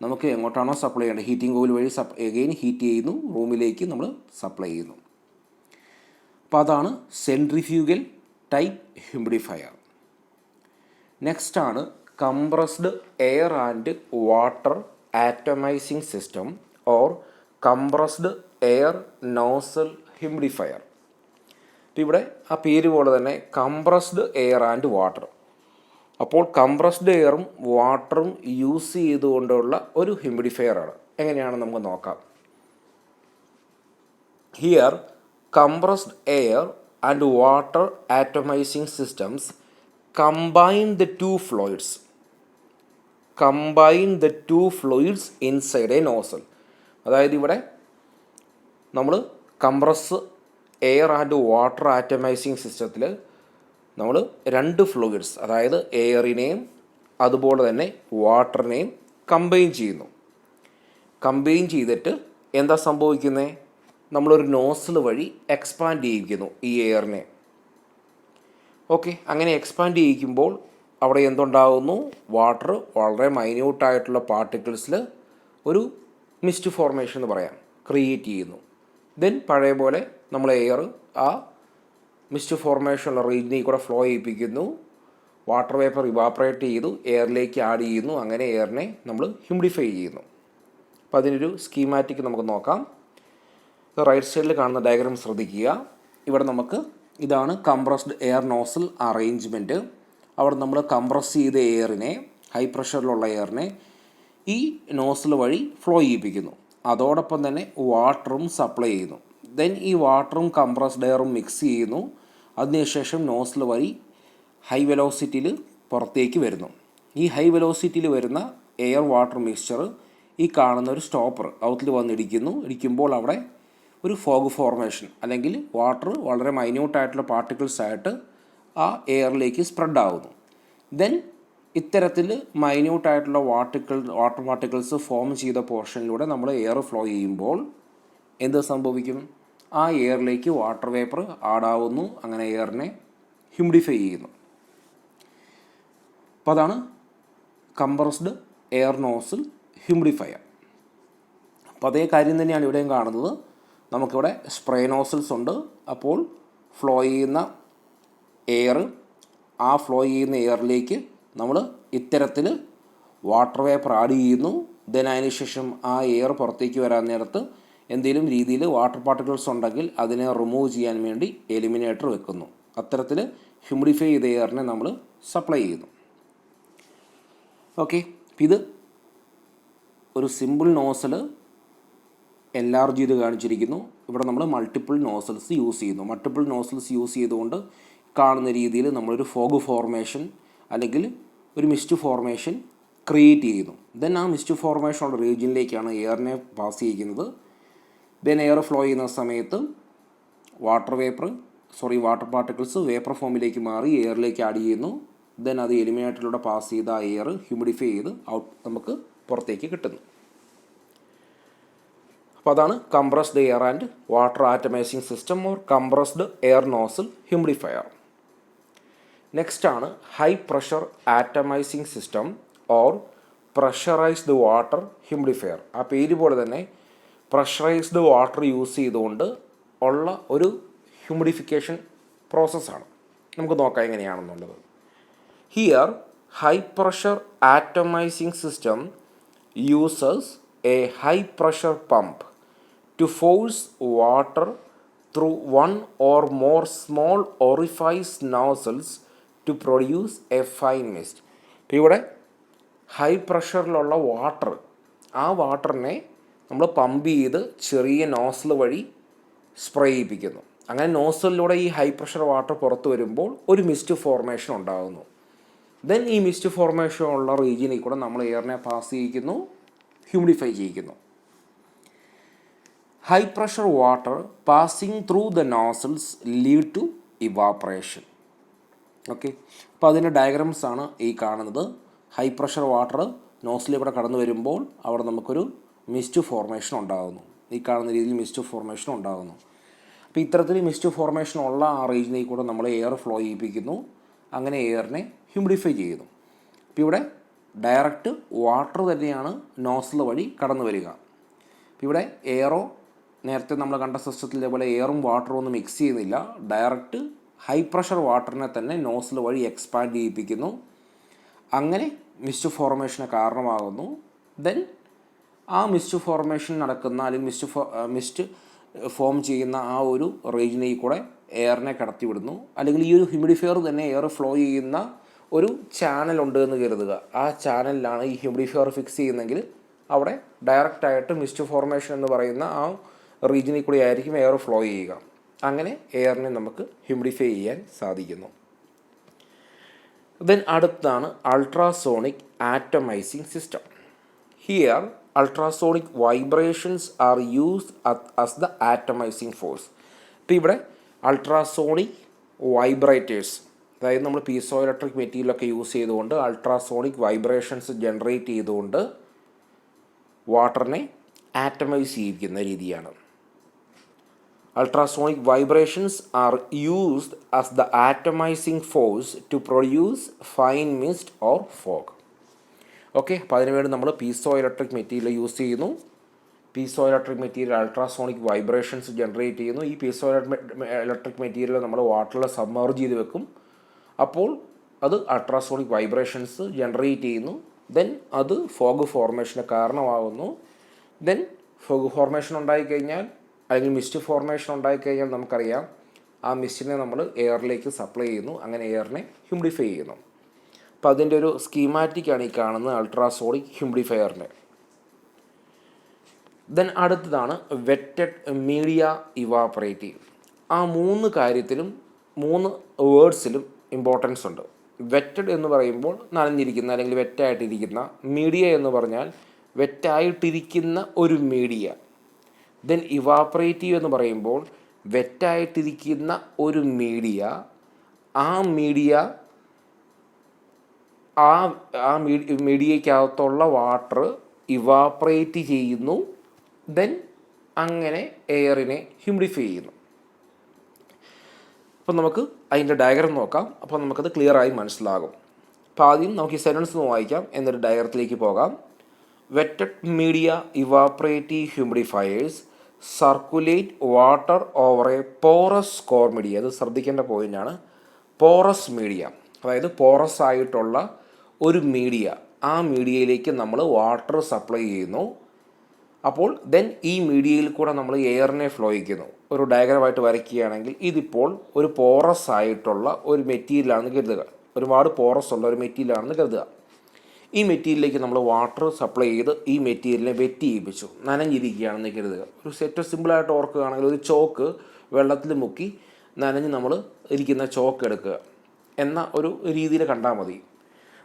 നമുക്ക് എങ്ങോട്ടാണോ സപ്ലൈ ചെയ്യേണ്ടത്, ഹീറ്റിംഗ് കോയിൽ വഴി എഗെയിൻ ഹീറ്റ് ചെയ്യുന്നു, റൂമിലേക്ക് നമ്മൾ സപ്ലൈ ചെയ്യുന്നു. അപ്പോൾ അതാണ് സെൻട്രിഫ്യൂഗൽ ടൈപ്പ് ഹ്യൂമിഡിഫയർ. നെക്സ്റ്റ് ആണ് compressed air and water atomising system or compressed air nozzle humidifier. അപ്പോൾ ഇവിടെ ആ പേര് പോലെ തന്നെ കംപ്രസ്ഡ് എയർ ആൻഡ് വാട്ടർ. അപ്പോൾ കംപ്രസ്ഡ് എയറും വാട്ടറും യൂസ് ചെയ്തുകൊണ്ടുള്ള ഒരു ഹ്യൂമിഡിഫയറാണ്. എങ്ങനെയാണെന്ന് നമുക്ക് നോക്കാം. Here compressed air and water atomising systems combine the two fluids inside a nozzle. അതായത് ഇവിടെ നമ്മൾ കംപ്രസ് എയർ ആൻഡ് വാട്ടർ ആറ്റമൈസിങ് സിസ്റ്റത്തിൽ നമ്മൾ രണ്ട് ഫ്ലൂയിഡ്സ്, അതായത് എയറിനെയും അതുപോലെ തന്നെ വാട്ടറിനെയും കമ്പൈൻ ചെയ്യുന്നു. കമ്പൈൻ ചെയ്തിട്ട് എന്താ സംഭവിക്കുന്നത്, നമ്മളൊരു നോസിൽ വഴി എക്സ്പാൻഡ് ചെയ്യിക്കുന്നു ഈ എയറിനെ. ഓക്കെ, അങ്ങനെ എക്സ്പാൻഡ് ചെയ്യിക്കുമ്പോൾ അവിടെ എന്തുണ്ടാകുന്നു, വാട്ടർ വളരെ മൈന്യൂട്ടായിട്ടുള്ള പാർട്ടിക്കിൾസിൽ ഒരു മിസ്റ്റ് ഫോർമേഷൻ എന്ന് പറയാം ക്രിയേറ്റ് ചെയ്യുന്നു. ദെൻ പഴയ പോലെ നമ്മൾ എയർ ആ മിസ്റ്റ് ഫോർമേഷനുള്ള റീജിയനിൽ കൂടെ ഫ്ലോ ചെയ്യിപ്പിക്കുന്നു. വാട്ടർ വേപ്പർ ഇവാപ്പറേറ്റ് ചെയ്തു എയറിലേക്ക് ആഡ് ചെയ്യുന്നു. അങ്ങനെ എയറിനെ നമ്മൾ ഹ്യൂമിഡിഫൈ ചെയ്യുന്നു. അപ്പോൾ അതിനൊരു സ്കീമാറ്റിക് നമുക്ക് നോക്കാം. റൈറ്റ് സൈഡിൽ കാണുന്ന ഡയഗ്രാം ശ്രദ്ധിക്കുക. ഇവിടെ നമുക്ക് ഇതാണ് കംപ്രസ്ഡ് എയർ നോസൽ അറേഞ്ച്മെൻറ്റ്. അവിടെ നമ്മൾ കംപ്രസ് ചെയ്ത എയറിനെ, ഹൈ പ്രഷറിലുള്ള എയറിനെ ഈ നോസൽ വഴി ഫ്ലോ ചെയ്യിപ്പിക്കുന്നു. അതോടൊപ്പം തന്നെ വാട്ടറും സപ്ലൈ ചെയ്യുന്നു. ദെൻ ഈ വാട്ടറും കംപ്രസ്ഡ് എയറും മിക്സ് ചെയ്യുന്നു. അതിനുശേഷം നോസിൽ വഴി ഹൈ വെലോസിറ്റിയിൽ പുറത്തേക്ക് വരുന്നു. ഈ ഹൈ വെലോസിറ്റിയിൽ വരുന്ന എയർ വാട്ടർ മിക്സ്ചർ ഈ കാണുന്ന ഒരു സ്റ്റോപ്പർ ഔട്ടിൽ ഇടിക്കുമ്പോൾ അവിടെ ഒരു ഫോഗ് ഫോർമേഷൻ, അല്ലെങ്കിൽ വാട്ടർ വളരെ മൈന്യൂട്ടായിട്ടുള്ള പാർട്ടിക്കിൾസ് ആയിട്ട് ആ എയറിലേക്ക് സ്പ്രെഡ് ആകുന്നു. ദെൻ ഇത്തരത്തിൽ മൈന്യൂട്ടായിട്ടുള്ള വാട്ടർ പാർട്ടിക്കിൾസ് ഫോം ചെയ്ത പോർഷനിലൂടെ നമ്മൾ എയർ ഫ്ലോ ചെയ്യുമ്പോൾ എന്ത് സംഭവിക്കും, ആ എയറിലേക്ക് വാട്ടർ വേപ്പർ ആഡാവുന്നു. അങ്ങനെ എയറിനെ ഹ്യൂമിഡിഫൈ ചെയ്യുന്നു. അപ്പോൾ അതാണ് കംപ്രസ്ഡ് എയർ നോസിൽ ഹ്യൂമിഡിഫയർ. അപ്പോൾ അതേ കാര്യം തന്നെയാണ് ഇവിടെയും കാണുന്നത്. നമുക്കിവിടെ സ്പ്രേ നോസിൽസ് ഉണ്ട്. അപ്പോൾ ഫ്ലോ ചെയ്യുന്ന എയർ, ആ ഫ്ലോ ചെയ്യുന്ന എയറിലേക്ക് നമ്മൾ ഇത്തരത്തിൽ വാട്ടർ വേപ്പർ ആഡ് ചെയ്യുന്നു. ദെൻ അതിനുശേഷം ആ എയർ പുറത്തേക്ക് വരാൻ നേരത്ത് എന്തെങ്കിലും രീതിയിൽ വാട്ടർ പാർട്ടിക്കിൾസ് ഉണ്ടെങ്കിൽ അതിനെ റിമൂവ് ചെയ്യാൻ വേണ്ടി എലിമിനേറ്റർ വെക്കുന്നു. അത്തരത്തിൽ ഹ്യൂമിഡിഫൈ ചെയ്ത എയറിനെ നമ്മൾ സപ്ലൈ ചെയ്യുന്നു. ഓക്കെ, ഇത് ഒരു സിമ്പിൾ നോസൽ എൻലാർജ് ചെയ്ത് കാണിച്ചിരിക്കുന്നു. ഇവിടെ നമ്മൾ മൾട്ടിപ്പിൾ നോസൽസ് യൂസ് ചെയ്യുന്നു. മൾട്ടിപ്പിൾ നോസൽസ് യൂസ് ചെയ്തുകൊണ്ട് കാണുന്ന രീതിയിൽ നമ്മളൊരു ഫോഗ് ഫോർമേഷൻ അല്ലെങ്കിൽ ഒരു മിസ്റ്റ് ഫോർമേഷൻ ക്രിയേറ്റ് ചെയ്യുന്നു. ദെൻ ആ മിസ്റ്റ് ഫോർമേഷനുള്ള റീജിയനിലേക്കാണ് എയറിനെ പാസ് ചെയ്യിക്കുന്നത്. ദെൻ എയർ ഫ്ലോ ചെയ്യുന്ന സമയത്ത് വാട്ടർ പാർട്ടിക്കിൾസ് വേപ്പർ ഫോമിലേക്ക് മാറി എയറിലേക്ക് ആഡ് ചെയ്യുന്നു. ദെൻ അത് എലിമിനേറ്ററിലൂടെ പാസ് ചെയ്ത ആ എയർ ഹ്യൂമിഡിഫൈ ചെയ്ത് നമുക്ക് പുറത്തേക്ക് കിട്ടുന്നു. അപ്പോൾ അതാണ് compressed air and water atomising system or compressed air nozzle humidifier. Next ആണ് high pressure atomising system or pressurised water humidifier. ആ പേര് പോലെ തന്നെ പ്രഷറൈസ്ഡ് വാട്ടർ യൂസ് ചെയ്തുകൊണ്ട് ഉള്ള ഒരു ഹ്യൂമിഡിഫിക്കേഷൻ പ്രോസസ്സാണ്. നമുക്ക് നോക്കാം എങ്ങനെയാണെന്നുള്ളത്. Here high pressure atomising system uses a high pressure pump to force water through one or more small orifice nozzles to produce a fine mist. ഇപ്പോൾ ഇവിടെ ഹൈ പ്രഷറിലുള്ള വാട്ടർ, ആ വാട്ടറിനെ നമ്മൾ പമ്പ് ചെയ്ത് ചെറിയ നോസിൽ വഴി സ്പ്രേ ചെയ്യിപ്പിക്കുന്നു. അങ്ങനെ നോസലിലൂടെ ഈ ഹൈ പ്രഷർ വാട്ടർ പുറത്ത് വരുമ്പോൾ ഒരു മിസ്റ്റ് ഫോർമേഷൻ ഉണ്ടാകുന്നു. ദെൻ ഈ മിസ്റ്റ് ഫോർമേഷൻ ഉള്ള റീജിയനിൽ കൂടെ നമ്മൾ എയറിനെ പാസ് ചെയ്യിക്കുന്നു, ഹ്യൂമിഡിഫൈ ചെയ്യിക്കുന്നു. High pressure water passing through the nozzles lead to evaporation. Okay, അപ്പോൾ അതിൻ്റെ ഡയഗ്രാംസ് ആണ് ഈ കാണുന്നത്. ഹൈ പ്രഷർ വാട്ടർ നോസിലൂടെ കടന്നു വരുമ്പോൾ അവിടെ നമുക്കൊരു മിസ്റ്റ് ഫോർമേഷൻ ഉണ്ടാകുന്നു. ഈ കാണുന്ന രീതിയിൽ മിസ്റ്റ് ഫോർമേഷൻ ഉണ്ടാകുന്നു. അപ്പോൾ ഇത്തരത്തിൽ മിസ്റ്റ് ഫോർമേഷൻ ഉള്ള ആ റീജിയനിൽ കൂടെ നമ്മൾ എയർ ഫ്ലോ ചെയ്യിപ്പിക്കുന്നു. അങ്ങനെ എയറിനെ ഹ്യൂമിഡിഫൈ ചെയ്യുന്നു. അപ്പോൾ ഇവിടെ ഡയറക്റ്റ് വാട്ടർ തന്നെയാണ് നോസിൽ വഴി കടന്നു വരിക. അപ്പോൾ ഇവിടെ എയറോ നേരത്തെ നമ്മൾ കണ്ട സിസ്റ്റത്തിലെ പോലെ എയറും വാട്ടറും ഒന്നും മിക്സ് ചെയ്യുന്നില്ല. ഡയറക്റ്റ് ഹൈ പ്രഷർ വാട്ടറിനെ തന്നെ നോസിൽ വഴി എക്സ്പാൻഡ് ചെയ്യിപ്പിക്കുന്നു. അങ്ങനെ മിസ്റ്റ് ഫോർമേഷന് കാരണമാകുന്നു. ദെൻ ആ മിസ്റ്റ് ഫോർമേഷൻ നടക്കുന്ന അല്ലെങ്കിൽ മിസ്റ്റ് ഫോം ചെയ്യുന്ന ആ ഒരു റീജിയനിൽ കൂടെ എയറിനെ കടത്തിവിടുന്നു. അല്ലെങ്കിൽ ഈ ഒരു ഹ്യൂമിഡിഫയർ തന്നെ എയർ ഫ്ലോ ചെയ്യുന്ന ഒരു ചാനലുണ്ട് എന്ന് കരുതുക. ആ ചാനലിലാണ് ഈ ഹ്യൂമിഡിഫയർ ഫിക്സ് ചെയ്യുന്നതെങ്കിൽ അവിടെ ഡയറക്റ്റായിട്ട് മിസ്റ്റ് ഫോർമേഷൻ എന്ന് പറയുന്ന ആ റീജിയനിൽ കൂടി ആയിരിക്കും എയർ ഫ്ലോ ചെയ്യുക. അങ്ങനെ എയറിനെ നമുക്ക് ഹ്യൂമിഡിഫൈ ചെയ്യാൻ സാധിക്കുന്നു. ദെൻ അടുത്താണ് ultrasonic atomising system. Here ultrasonic vibrations are used as the atomizing force. ഇപ്പോൾ ഇവിടെ അൾട്രാസോണിക് വൈബ്രേറ്റേഴ്സ്, അതായത് നമ്മൾ പീസോ ഇലക്ട്രിക് മെറ്റീരിയലൊക്കെ യൂസ് ചെയ്തുകൊണ്ട് അൾട്രാസോണിക് വൈബ്രേഷൻസ് ജനറേറ്റ് ചെയ്തുകൊണ്ട് വാട്ടറിനെ ആറ്റമൈസ് ചെയ്യിക്കുന്ന രീതിയാണ്. Ultrasonic vibrations are used as the atomizing force to produce fine mist or fog. Okay, അപ്പോൾ അതിനുവേണ്ടി നമ്മൾ പീസോ ഇലക്ട്രിക് മെറ്റീരിയൽ യൂസ് ചെയ്യുന്നു. Piezo electric material ultrasonic vibrations generate ചെയ്യുന്നു. ഈ piezo electric material നമ്മൾ വാട്ടറിൽ സബ്മർജ് ചെയ്ത് വെക്കും. അപ്പോൾ അത് അൾട്രാസോണിക് വൈബ്രേഷൻസ് ജനറേറ്റ് ചെയ്യുന്നു. ദെൻ അത് ഫോഗ് ഫോർമേഷന് കാരണമാകുന്നു. ദെൻ ഫോഗ് ഫോർമേഷൻ ഉണ്ടായിക്കഴിഞ്ഞാൽ അല്ലെങ്കിൽ മിസ്റ്റ് ഫോർമേഷൻ ഉണ്ടായിക്കഴിഞ്ഞാൽ നമുക്കറിയാം ആ മിസ്റ്റിനെ നമ്മൾ എയറിലേക്ക് സപ്ലൈ ചെയ്യുന്നു. അങ്ങനെ എയറിനെ ഹ്യൂമിഡിഫൈ ചെയ്യുന്നു. അപ്പോൾ അതിൻ്റെ ഒരു സ്കീമാറ്റിക്കാണ് ഈ കാണുന്നത് അൾട്രാസോണിക് ഹ്യൂമിഡിഫയറിൻ്റെ. ദെൻ അടുത്തതാണ് വെറ്റഡ് മീഡിയ ഇവാപ്പറേറ്റീവ്. ആ മൂന്ന് കാര്യത്തിലും മൂന്ന് വേർഡ്സിലും ഇമ്പോർട്ടൻസ് ഉണ്ട്. വെറ്റഡ് എന്ന് പറയുമ്പോൾ നനഞ്ഞിരിക്കുന്ന അല്ലെങ്കിൽ വെറ്റായിട്ടിരിക്കുന്ന, മീഡിയ എന്ന് പറഞ്ഞാൽ വെറ്റായിട്ടിരിക്കുന്ന ഒരു മീഡിയ. ദെൻ ഇവാപ്പറേറ്റീവ് എന്ന് പറയുമ്പോൾ വെറ്റായിട്ടിരിക്കുന്ന ഒരു മീഡിയ, ആ മീഡിയ മീഡിയയ്ക്കകത്തുള്ള വാട്ടർ ഇവാപ്പറേറ്റ് ചെയ്യുന്നു. ദെൻ അങ്ങനെ എയറിനെ ഹ്യൂമിഡിഫൈ ചെയ്യുന്നു. അപ്പോൾ നമുക്ക് അതിൻ്റെ ഡയഗ്രം നോക്കാം. അപ്പോൾ നമുക്കത് ക്ലിയറായി മനസ്സിലാകും. അപ്പോൾ ആദ്യം നമുക്ക് ഈ സെൻറ്റൻസ് ഒന്ന് വായിക്കാം, എന്നിട്ട് ഡയഗ്രത്തിലേക്ക് പോകാം. Wetted media evaporative humidifiers circulate water over a porous core media. അത് ശ്രദ്ധിക്കേണ്ട പോയിൻ്റാണ്. പോറസ് മീഡിയ, അതായത് പോറസ് ആയിട്ടുള്ള ഒരു മീഡിയ, ആ മീഡിയയിലേക്ക് നമ്മൾ വാട്ടർ സപ്ലൈ ചെയ്യുന്നു. അപ്പോൾ ദെൻ ഈ മീഡിയയിൽ കൂടെ നമ്മൾ എയറിനെ ഫ്ലോ ചെയ്യിക്കുന്നു. ഒരു ഡയഗ്രമായിട്ട് വരയ്ക്കുകയാണെങ്കിൽ ഇതിപ്പോൾ ഒരു പോറസ് ആയിട്ടുള്ള ഒരു മെറ്റീരിയലാണെന്ന് കരുതുക. ഒരുപാട് പോറസ് ഉള്ള ഒരു മെറ്റീരിയലാണെന്ന് കരുതുക. ഈ മെറ്റീരിയലിലേക്ക് നമ്മൾ വാട്ടർ സപ്ലൈ ചെയ്ത് ഈ മെറ്റീരിയലിനെ വെറ്റ് ചെയ്യിപ്പിച്ചു. നനഞ്ഞിരിക്കുകയാണെന്ന് കരുതുക. ഒരു സെറ്റ് സിമ്പിളായിട്ട് ഓർക്കുകയാണെങ്കിൽ ഒരു ചോക്ക് വെള്ളത്തിൽ മുക്കി നനഞ്ഞ് നമ്മൾ ഇരിക്കുന്ന ചോക്ക് എടുക്കുക എന്ന ഒരു രീതിയിൽ കണ്ടാൽ മതി.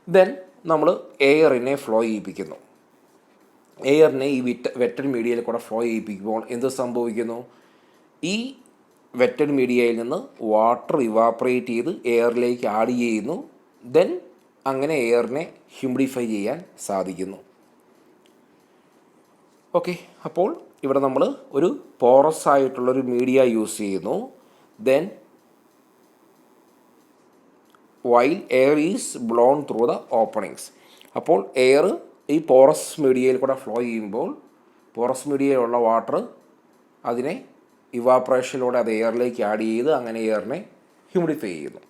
ദെൻ നമ്മൾ എയറിനെ ഫ്ലോ ചെയ്യിപ്പിക്കുന്നു. എയറിനെ ഈ വെറ്റഡ് മീഡിയയിൽ കൂടെ ഫ്ലോ ചെയ്യിപ്പിക്കുമ്പോൾ എന്ത് സംഭവിക്കുന്നു? ഈ വെറ്റഡ് മീഡിയയിൽ നിന്ന് വാട്ടർ ഇവാപ്പറേറ്റ് ചെയ്ത് എയറിലേക്ക് ആഡ് ചെയ്യുന്നു. ദെൻ അങ്ങനെ എയറിനെ ഹ്യൂമിഡിഫൈ ചെയ്യാൻ സാധിക്കുന്നു. ഓക്കെ, അപ്പോൾ ഇവിടെ നമ്മൾ ഒരു പോറസ് ആയിട്ടുള്ളൊരു മീഡിയ യൂസ് ചെയ്യുന്നു. Then while air is blown through the openings. അപ്പോൾ എയർ ഈ പോറസ് മീഡിയയിൽ കൂടെ ഫ്ലോ ചെയ്യുമ്പോൾ പോറസ് മീഡിയയിലുള്ള വാട്ടർ അതിനെ ഇവാപ്പറേഷനിലൂടെ അത് എയറിലേക്ക് ആഡ് ചെയ്ത് അങ്ങനെ എയറിനെ ഹ്യൂമിഡിഫൈ ചെയ്യുന്നു.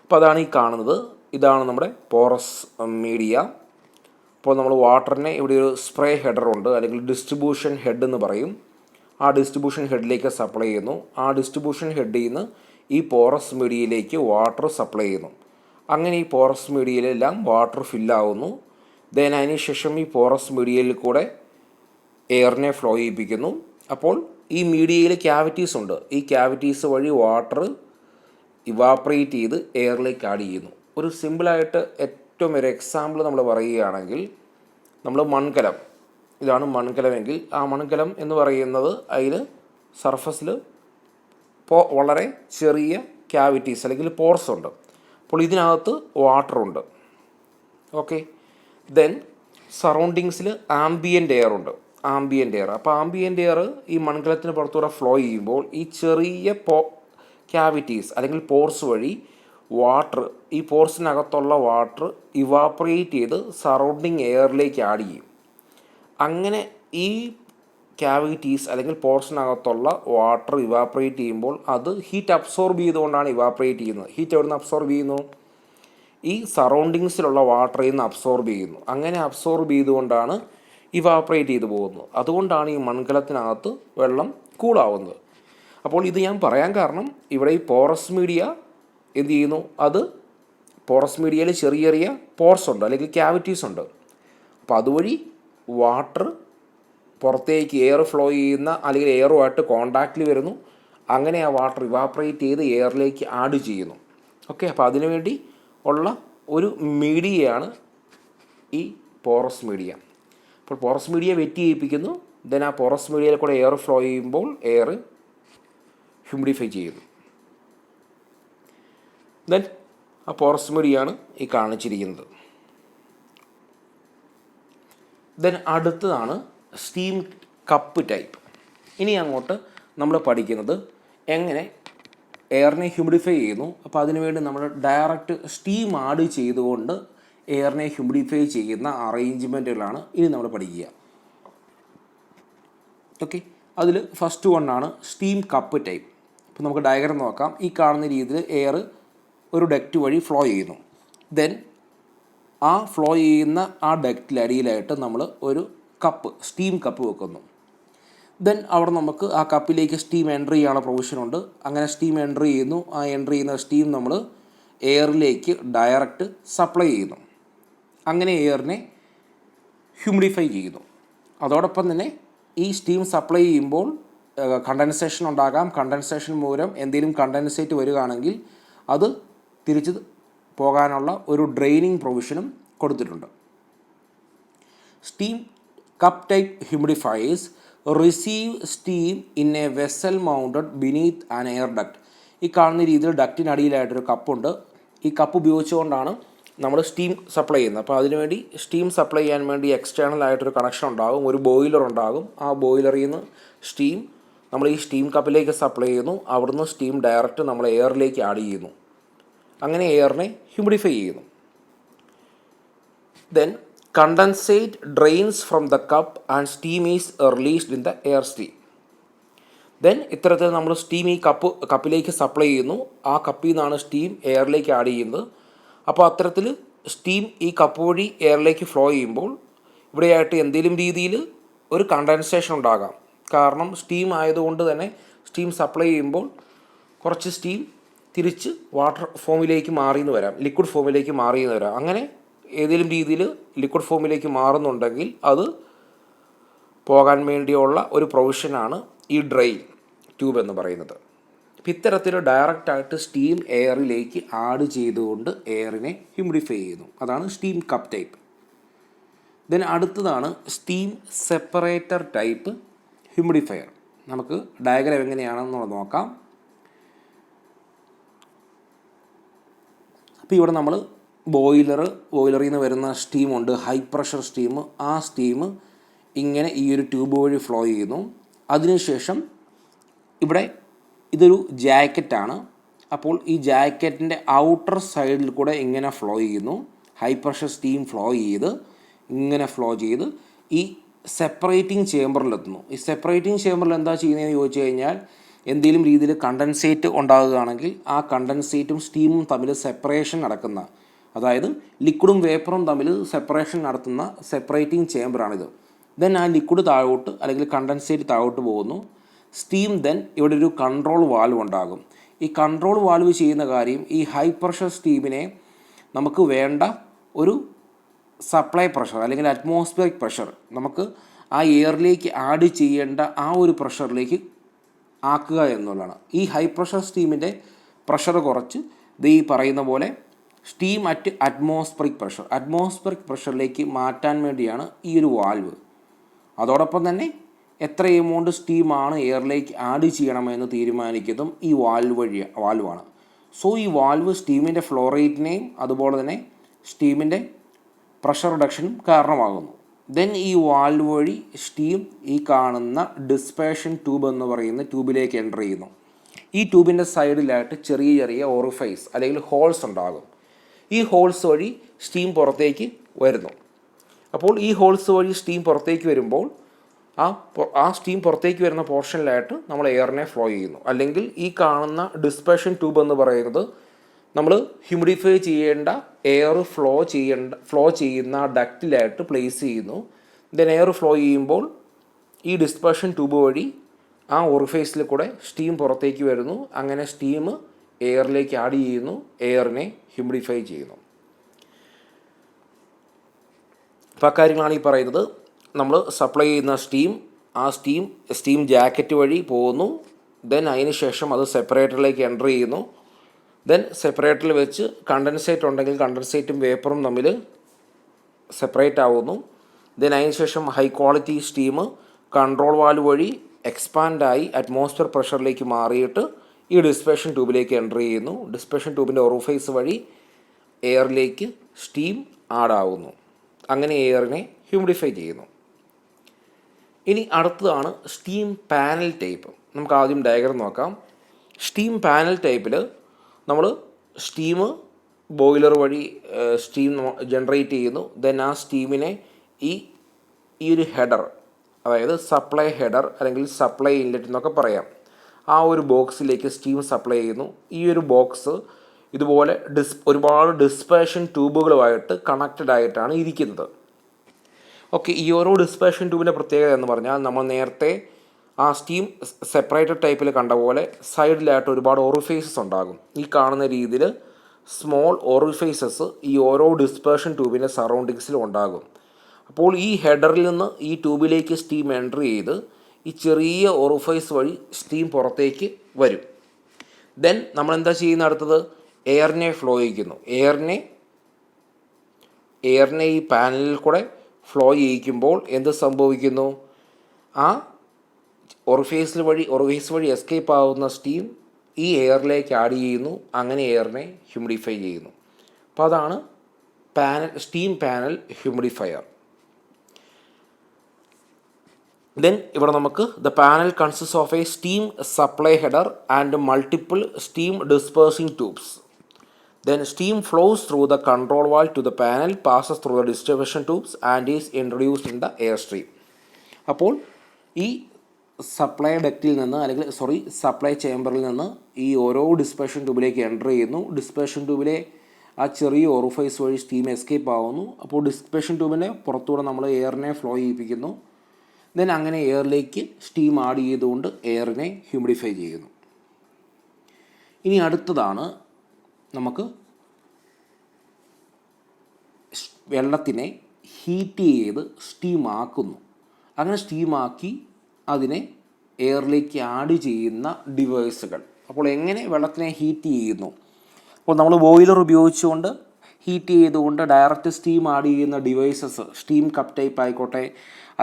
അപ്പോൾ അതാണ് ഈ കാണുന്നത്. ഇതാണ് നമ്മുടെ പോറസ് മീഡിയ. അപ്പോൾ നമ്മൾ വാട്ടറിനെ ഇവിടെ ഒരു സ്പ്രേ ഹെഡറുണ്ട്, അല്ലെങ്കിൽ ഡിസ്ട്രിബ്യൂഷൻ ഹെഡ് എന്ന് പറയും. ആ ഡിസ്ട്രിബ്യൂഷൻ ഹെഡിലേക്ക് സപ്ലൈ ചെയ്യുന്നു. ആ ഡിസ്ട്രിബ്യൂഷൻ ഹെഡിൽ നിന്ന് ഈ പോറസ് മീഡിയയിലേക്ക് വാട്ടർ സപ്ലൈ ചെയ്യുന്നു. അങ്ങനെ ഈ പോറസ് മീഡിയയിലെല്ലാം വാട്ടർ ഫില്ലാവുന്നു. ദെൻ അതിന് ശേഷം ഈ പോറസ് മീഡിയയിൽ കൂടെ എയറിനെ ഫ്ലോ ചെയ്യിപ്പിക്കുന്നു. അപ്പോൾ ഈ മീഡിയയിൽ ക്യാവിറ്റീസ് ഉണ്ട്. ഈ ക്യാവിറ്റീസ് വഴി വാട്ടർ ഇവാപ്രേറ്റ് ചെയ്ത് എയറിലേക്ക് ആഡ് ചെയ്യുന്നു. ഒരു സിമ്പിളായിട്ട് ഏറ്റവും ഒരു എക്സാമ്പിൾ നമ്മൾ പറയുകയാണെങ്കിൽ, നമ്മൾ മൺകലം, ഇതാണ് മൺകലമെങ്കിൽ ആ മൺകലം എന്ന് പറയുന്നത് അതിൽ സർഫസിൽ വളരെ ചെറിയ ക്യാവിറ്റീസ് അല്ലെങ്കിൽ പോർസ് ഉണ്ട്. അപ്പോൾ ഇതിനകത്ത് വാട്ടറുണ്ട്. ഓക്കെ, ദെൻ സറൗണ്ടിങ്സിൽ ആംബിയൻ്റ് എയർ ഉണ്ട്. ആംബിയൻ്റ് എയർ, അപ്പോൾ ആംബിയൻ്റ് എയർ ഈ മൺകലത്തിന് പുറത്തൂടെ ഫ്ലോ ചെയ്യുമ്പോൾ ഈ ചെറിയ ക്യാവിറ്റീസ് അല്ലെങ്കിൽ പോർസ് വഴി വാട്ടർ, ഈ പോർസിനകത്തുള്ള വാട്ടർ ഇവാപ്പറേറ്റ് ചെയ്ത് സറൗണ്ടിങ് എയറിലേക്ക് ആഡ് ചെയ്യും. അങ്ങനെ ഈ ക്യാവിറ്റീസ് അല്ലെങ്കിൽ പോർസിനകത്തുള്ള വാട്ടർ ഇവാപ്പറേറ്റ് ചെയ്യുമ്പോൾ അത് ഹീറ്റ് അബ്സോർബ് ചെയ്തുകൊണ്ടാണ് ഇവാപ്പറേറ്റ് ചെയ്യുന്നത്. ഹീറ്റ് എവിടെ നിന്ന് അബ്സോർബ് ചെയ്യുന്നു? ഈ സറൗണ്ടിങ്സിലുള്ള വാട്ടറിൽ നിന്ന് അബ്സോർബ് ചെയ്യുന്നു. അങ്ങനെ അബ്സോർബ് ചെയ്തുകൊണ്ടാണ് ഇവാപ്പറേറ്റ് ചെയ്തു പോകുന്നത്. അതുകൊണ്ടാണ് ഈ മൺകലത്തിനകത്ത് വെള്ളം കൂളാവുന്നത്. അപ്പോൾ ഇത് ഞാൻ പറയാൻ കാരണം, ഇവിടെ ഈ പോറസ് മീഡിയ എന്ത് ചെയ്യുന്നു, അത് പോറസ് മീഡിയയിൽ ചെറിയ ചെറിയ പോർസ് ഉണ്ട് അല്ലെങ്കിൽ ക്യാവിറ്റീസ് ഉണ്ട്. അപ്പോൾ അതുവഴി വാട്ടർ പുറത്തേക്ക് എയർ ഫ്ലോ ചെയ്യുന്ന അല്ലെങ്കിൽ എയറുമായിട്ട് കോണ്ടാക്റ്റിൽ വരുന്നു. അങ്ങനെ ആ വാട്ടർ ഇവാപ്പറേറ്റ് ചെയ്ത് എയറിലേക്ക് ആഡ് ചെയ്യുന്നു. ഓക്കെ, അപ്പോൾ അതിനുവേണ്ടി ഉള്ള ഒരു മീഡിയയാണ് ഈ പോറസ് മീഡിയ. അപ്പോൾ പോറസ് മീഡിയ വെറ്റ് ചെയ്യിപ്പിക്കുന്നു. ദെൻ ആ പോറസ് മീഡിയയിൽ കൂടെ എയർ ഫ്ലോ ചെയ്യുമ്പോൾ എയർ ഹ്യൂമിഡിഫൈ ചെയ്യുന്നു. ദെൻ ആ പോറസ് മീഡിയയാണ് ഈ കാണിച്ചിരിക്കുന്നത്. ദെൻ അടുത്തതാണ് സ്റ്റീം കപ്പ് ടൈപ്പ്. ഇനി അങ്ങോട്ട് നമ്മൾ പഠിക്കുന്നത് എങ്ങനെ എയറിനെ ഹ്യൂമിഡിഫൈ ചെയ്യുന്നു. അപ്പോൾ അതിനുവേണ്ടി നമ്മൾ ഡയറക്റ്റ് സ്റ്റീം ആഡ് ചെയ്തുകൊണ്ട് എയറിനെ ഹ്യൂമിഡിഫൈ ചെയ്യുന്ന അറേഞ്ച്മെൻറ്റുകളാണ് ഇനി നമ്മൾ പഠിക്കുക. ഓക്കെ, അതിൽ ഫസ്റ്റ് വണ്ണാണ് സ്റ്റീം കപ്പ് ടൈപ്പ്. അപ്പോൾ നമുക്ക് ഡയഗ്രം നോക്കാം. ഈ കാണുന്ന രീതിയിൽ എയർ ഒരു ഡക്റ്റ് വഴി ഫ്ലോ ചെയ്യുന്നു. ദെൻ ആ ഫ്ലോ ചെയ്യുന്ന ആ ഡക്റ്റിലടിയിലായിട്ട് നമ്മൾ ഒരു കപ്പ്, സ്റ്റീം കപ്പ് വെക്കുന്നു. ദെൻ അവിടെ നമുക്ക് ആ കപ്പിലേക്ക് സ്റ്റീം എൻട്രി ചെയ്യാനുള്ള പ്രൊവിഷനുണ്ട്. അങ്ങനെ സ്റ്റീം എൻട്രി ചെയ്യുന്നു. ആ എൻട്രി ചെയ്യുന്ന സ്റ്റീം നമ്മൾ എയറിലേക്ക് ഡയറക്റ്റ് സപ്ലൈ ചെയ്യുന്നു. അങ്ങനെ എയറിനെ ഹ്യൂമിഡിഫൈ ചെയ്യുന്നു. അതോടൊപ്പം തന്നെ ഈ സ്റ്റീം സപ്ലൈ ചെയ്യുമ്പോൾ കണ്ടൻസേഷൻ ഉണ്ടാകാം. കണ്ടൻസേഷൻ മൂലം എന്തെങ്കിലും കണ്ടൻസേറ്റ് വരികയാണെങ്കിൽ അത് തിരിച്ച് പോകാനുള്ള ഒരു ഡ്രെയിനിങ് പ്രൊവിഷനും കൊടുത്തിട്ടുണ്ട്. Steam cup type humidifiers receive steam in a vessel mounted beneath an air duct. ഈ കാണുന്ന രീതിയിൽ ഡക്റ്റിനടിയിലായിട്ടൊരു കപ്പുണ്ട്. ഈ കപ്പ് ഉപയോഗിച്ചുകൊണ്ടാണ് നമ്മൾ സ്റ്റീം സപ്ലൈ ചെയ്യുന്നത്. അപ്പോൾ അതിനുവേണ്ടി സ്റ്റീം സപ്ലൈ ചെയ്യാൻ വേണ്ടി എക്സ്റ്റേണൽ ആയിട്ടൊരു കണക്ഷൻ ഉണ്ടാകും, ഒരു ബോയിലർ ഉണ്ടാകും. ആ ബോയിലറിൽ നിന്ന് സ്റ്റീം നമ്മൾ ഈ സ്റ്റീം കപ്പിലേക്ക് സപ്ലൈ ചെയ്യുന്നു. അവിടുന്ന് സ്റ്റീം ഡയറക്റ്റ് നമ്മൾ എയറിലേക്ക് ആഡ് ചെയ്യുന്നു. അങ്ങനെ എയറിനെ ഹ്യൂമിഡിഫൈ ചെയ്യുന്നു. Then condensate drains from the cup and steam is released in the air stream. Then ഇത്തരത്തിൽ നമ്മൾ സ്റ്റീം ഈ കപ്പിലേക്ക് സപ്ലൈ ചെയ്യുന്നു. ആ കപ്പിൽ നിന്നാണ് സ്റ്റീം എയറിലേക്ക് ആഡ് ചെയ്യുന്നത്. അപ്പോൾ അത്തരത്തിൽ സ്റ്റീം ഈ കപ്പ് വഴി എയറിലേക്ക് ഫ്ലോ ചെയ്യുമ്പോൾ ഇവിടെയായിട്ട് എന്തെങ്കിലും രീതിയിൽ ഒരു കണ്ടൻസേഷൻ ഉണ്ടാകാം. കാരണം സ്റ്റീം ആയതുകൊണ്ട് തന്നെ സ്റ്റീം സപ്ലൈ ചെയ്യുമ്പോൾ കുറച്ച് സ്റ്റീം തിരിച്ച് വാട്ടർ ഫോമിലേക്ക് മാറിയെന്ന് വരാം, ലിക്വിഡ് ഫോമിലേക്ക് മാറിയെന്ന് വരാം. അങ്ങനെ ഏതെങ്കിലും രീതിയിൽ ലിക്വിഡ് ഫോമിലേക്ക് മാറുന്നുണ്ടെങ്കിൽ അത് പോകാൻ വേണ്ടിയുള്ള ഒരു പ്രൊവിഷനാണ് ഈ ഡ്രെയിൻ ട്യൂബ് എന്ന് പറയുന്നത്. അപ്പം ഇത്തരത്തിൽ ഡയറക്റ്റായിട്ട് സ്റ്റീം എയറിലേക്ക് ആഡ് ചെയ്തുകൊണ്ട് എയറിനെ ഹ്യൂമിഡിഫൈ ചെയ്യുന്നു. അതാണ് സ്റ്റീം കപ്പ് ടൈപ്പ്. ദെൻ അടുത്തതാണ് സ്റ്റീം സെപ്പറേറ്റർ ടൈപ്പ് ഹ്യൂമിഡിഫയർ. നമുക്ക് ഡയഗ്രാം എങ്ങനെയാണെന്നുള്ളത് നോക്കാം. അപ്പോൾ ഇവിടെ നമ്മൾ ബോയിലറിൽ നിന്ന് വരുന്ന സ്റ്റീമുണ്ട്, ഹൈ പ്രഷർ സ്റ്റീം. ആ സ്റ്റീം ഇങ്ങനെ ഈ ഒരു ട്യൂബ് വഴി ഫ്ലോ ചെയ്യുന്നു. അതിനുശേഷം ഇവിടെ ഇതൊരു ജാക്കറ്റാണ്. അപ്പോൾ ഈ ജാക്കറ്റിൻ്റെ ഔട്ടർ സൈഡിൽ കൂടെ ഇങ്ങനെ ഫ്ലോ ചെയ്യുന്നു. ഹൈ പ്രഷർ സ്റ്റീം ഫ്ലോ ചെയ്ത് ഈ സെപ്പറേറ്റിംഗ് ചേമ്പറിലെത്തുന്നു. ഈ സെപ്പറേറ്റിംഗ് ചേമ്പറിൽ എന്താ ചെയ്യുന്നതെന്ന് ചോദിച്ചു കഴിഞ്ഞാൽ, എന്തെങ്കിലും രീതിയിൽ കണ്ടൻസേറ്റ് ഉണ്ടാകുകയാണെങ്കിൽ ആ കണ്ടൻസേറ്റും സ്റ്റീമും തമ്മിൽ സെപ്പറേഷൻ നടക്കുന്ന, അതായത് ലിക്വിഡും വേപ്പറും തമ്മിൽ സെപ്പറേഷൻ നടത്തുന്ന സെപ്പറേറ്റിംഗ് ചേമ്പറാണിത്. ദെൻ ആ ലിക്വിഡ് താഴോട്ട് അല്ലെങ്കിൽ കണ്ടൻസേറ്റ് താഴോട്ട് പോകുന്നു. സ്റ്റീം ദെൻ ഇവിടെ ഒരു കൺട്രോൾ വാൽവ് ഉണ്ടാകും. ഈ കൺട്രോൾ വാൽവ് ചെയ്യുന്ന കാര്യം, ഈ ഹൈ പ്രഷർ സ്റ്റീമിനെ നമുക്ക് വേണ്ട ഒരു സപ്ലൈ പ്രഷർ അല്ലെങ്കിൽ അറ്റ്മോസ്ഫിയറിക് പ്രഷർ നമുക്ക് ആ എയറിലേക്ക് ആഡ് ചെയ്യേണ്ട ആ ഒരു പ്രഷറിലേക്ക് ആക്കുക എന്നുള്ളതാണ്. ഈ ഹൈ പ്രഷർ സ്റ്റീമിൻ്റെ പ്രഷർ കുറച്ച് ഈ പറയുന്ന പോലെ സ്റ്റീം അറ്റ് അറ്റ്മോസ്ഫറിക് പ്രഷറിലേക്ക് മാറ്റാൻ വേണ്ടിയാണ് ഈ ഒരു വാൽവ്. അതോടൊപ്പം തന്നെ എത്ര എമൗണ്ട് സ്റ്റീമാണ് എയറിലേക്ക് ആഡ് ചെയ്യണമെന്ന് തീരുമാനിക്കുന്നതും ഈ വാൽവാണ്. സോ ഈ വാൽവ് സ്റ്റീമിൻ്റെ ഫ്ലോ റേറ്റിനെയും അതുപോലെ തന്നെ സ്റ്റീമിൻ്റെ പ്രഷർ റിഡക്ഷനും കാരണമാകുന്നു. ദെൻ ഈ വാൽവ് വഴി സ്റ്റീം ഈ കാണുന്ന ഡിസ്പേഷൻ ട്യൂബ് എന്ന് പറയുന്ന ട്യൂബിലേക്ക് എൻ്റർ ചെയ്യുന്നു. ഈ ട്യൂബിൻ്റെ സൈഡിലായിട്ട് ചെറിയ ചെറിയ ഓറിഫൈസ് അല്ലെങ്കിൽ ഹോൾസ് ഉണ്ടാകും. ഈ ഹോൾസ് വഴി സ്റ്റീം പുറത്തേക്ക് വരുന്നു. അപ്പോൾ ഈ ഹോൾസ് വഴി സ്റ്റീം പുറത്തേക്ക് വരുമ്പോൾ ആ സ്റ്റീം പുറത്തേക്ക് വരുന്ന പോർഷനിലായിട്ട് നമ്മൾ എയറിനെ ഫ്ലോ ചെയ്യുന്നു. അല്ലെങ്കിൽ ഈ കാണുന്ന ഡിസ്പേഷൻ ട്യൂബ് എന്ന് പറയുന്നത് നമ്മൾ ഹ്യൂമിഡിഫൈ ചെയ്യേണ്ട എയർ ഫ്ലോ ചെയ്യുന്ന ഡക്റ്റിലായിട്ട് പ്ലേസ് ചെയ്യുന്നു. ദെൻ എയർ ഫ്ലോ ചെയ്യുമ്പോൾ ഈ ഡിസ്പേഷൻ ട്യൂബ് വഴി ആ ഓറിഫേസിൽ കൂടെ സ്റ്റീം പുറത്തേക്ക് വരുന്നു. അങ്ങനെ സ്റ്റീം എയറിലേക്ക് ആഡ് ചെയ്യുന്നു, എയറിനെ ഹ്യൂമിഡിഫൈ ചെയ്യുന്നു. അപ്പോൾ കാര്യങ്ങളാണ് ഈ പറയുന്നത്. നമ്മൾ സപ്ലൈ ചെയ്യുന്ന ആ സ്റ്റീം ജാക്കറ്റ് വഴി പോകുന്നു. ദെൻ അതിന് ശേഷം അത് സെപ്പറേറ്ററിലേക്ക് എൻ്റർ ചെയ്യുന്നു. ദെൻ സെപ്പറേറ്ററിൽ വെച്ച് കണ്ടൻസേറ്റ് ഉണ്ടെങ്കിൽ കണ്ടൻസേറ്റും വേപ്പറും തമ്മിൽ സെപ്പറേറ്റ് ആവുന്നു. ദെൻ അതിന് ശേഷം high quality steam control valve വഴി എക്സ്പാൻഡായി അറ്റ്മോസ്ഫിയർ പ്രഷറിലേക്ക് മാറിയിട്ട് ഈ ഡിസ്പേഷൻ ട്യൂബിലേക്ക് എൻ്റർ ചെയ്യുന്നു. ഡിസ്പേഷൻ ട്യൂബിൻ്റെ ഓറിഫൈസ് വഴി എയറിലേക്ക് സ്റ്റീം ആഡാവുന്നു. അങ്ങനെ എയറിനെ ഹ്യൂമിഡിഫൈ ചെയ്യുന്നു. ഇനി അടുത്തതാണ് സ്റ്റീം പാനൽ ടൈപ്പ്. നമുക്ക് ആദ്യം ഡയഗ്രം നോക്കാം. സ്റ്റീം പാനൽ ടൈപ്പിൽ നമ്മൾ സ്റ്റീം ബോയിലർ വഴി സ്റ്റീം ജനറേറ്റ് ചെയ്യുന്നു. ദെൻ ആ സ്റ്റീമിനെ ഈ ഒരു ഹെഡർ, അതായത് സപ്ലൈ ഹെഡർ അല്ലെങ്കിൽ സപ്ലൈ ഇൻലെറ്റ് എന്നൊക്കെ പറയാം, ആ ഒരു ബോക്സിലേക്ക് സ്റ്റീം സപ്ലൈ ചെയ്യുന്നു. ഈ ഒരു ബോക്സ് ഇതുപോലെ ഒരുപാട് ഡിസ്പേഷൻ ട്യൂബുകളുമായിട്ട് കണക്റ്റഡ് ആയിട്ടാണ് ഇരിക്കുന്നത്. ഓക്കെ, ഈ ഓരോ ഡിസ്പേഷൻ ട്യൂബിൻ്റെ പ്രത്യേകത എന്ന് പറഞ്ഞാൽ നമ്മൾ നേരത്തെ ആ സ്റ്റീം സെപ്പറേറ്റഡ് ടൈപ്പിൽ കണ്ട പോലെ സൈഡിലായിട്ട് ഒരുപാട് ഓറിഫേസസ് ഉണ്ടാകും. ഈ കാണുന്ന രീതിയിൽ സ്മോൾ ഓറിഫേസസ് ഈ ഓരോ ഡിസ്പേഷൻ ട്യൂബിൻ്റെ സറൗണ്ടിങ്സിലും ഉണ്ടാകും. അപ്പോൾ ഈ ഹെഡറിൽ നിന്ന് ഈ ട്യൂബിലേക്ക് സ്റ്റീം എൻ്റർ ചെയ്ത് ഈ ചെറിയ ഓറിഫൈസ് വഴി സ്റ്റീം പുറത്തേക്ക് വരും. ദെൻ നമ്മൾ എന്താ ചെയ്യുന്ന അടുത്തത്, എയറിനെ ഫ്ലോ ചെയ്യിക്കുന്നു. എയറിനെ ഈ പാനലിൽ കൂടെ ഫ്ലോ ചെയ്യിക്കുമ്പോൾ എന്ത് സംഭവിക്കുന്നു, ആ ഓറിഫൈസ് വഴി എസ്കേപ്പ് ആവുന്ന സ്റ്റീം ഈ എയറിലേക്ക് ആഡ് ചെയ്യുന്നു. അങ്ങനെ എയറിനെ ഹ്യൂമിഡിഫൈ ചെയ്യുന്നു. അപ്പോൾ അതാണ് സ്റ്റീം പാനൽ ഹ്യൂമിഡിഫയർ. ദെൻ ഇവിടെ നമുക്ക് the panel consist of A steam supply header and multiple steam dispersing tubes. Then steam flows through the control valve to the panel, passes through the distribution tubes and is introduced in the airstream. അപ്പോൾ ഈ supply ഡക്റ്റിൽ നിന്ന് supply ചേമ്പറിൽ നിന്ന് ഈ ഓരോ dissipation ട്യൂബിലേക്ക് enter ചെയ്യുന്നു. Dissipation ട്യൂബിലെ ആ ചെറിയ orifice വഴി സ്റ്റീം എസ്കേപ്പ് ആവുന്നു. അപ്പോൾ ഡിസ്പേഷൻ ട്യൂബിൻ്റെ പുറത്തൂടെ നമ്മൾ എയറിനെ ഫ്ലോ ചെയ്യിപ്പിക്കുന്നു. ദെൻ അങ്ങനെ എയറിലേക്ക് സ്റ്റീം ആഡ് ചെയ്തുകൊണ്ട് എയറിനെ ഹ്യൂമിഡിഫൈ ചെയ്യുന്നു. ഇനി അടുത്തതാണ് നമുക്ക് വെള്ളത്തിനെ ഹീറ്റ് ചെയ്ത് സ്റ്റീമാക്കുന്നു. അങ്ങനെ സ്റ്റീമാക്കി അതിനെ എയറിലേക്ക് ആഡ് ചെയ്യുന്ന ഡിവൈസുകൾ. അപ്പോൾ എങ്ങനെ വെള്ളത്തിനെ ഹീറ്റ് ചെയ്യുന്നു? അപ്പോൾ നമ്മൾ ബോയിലർ ഉപയോഗിച്ചുകൊണ്ട് ഹീറ്റ് ചെയ്തുകൊണ്ട് ഡയറക്റ്റ് സ്റ്റീം ആഡ് ചെയ്യുന്ന ഡിവൈസസ്, സ്റ്റീം കപ്പ് ടൈപ്പ് ആയിക്കോട്ടെ,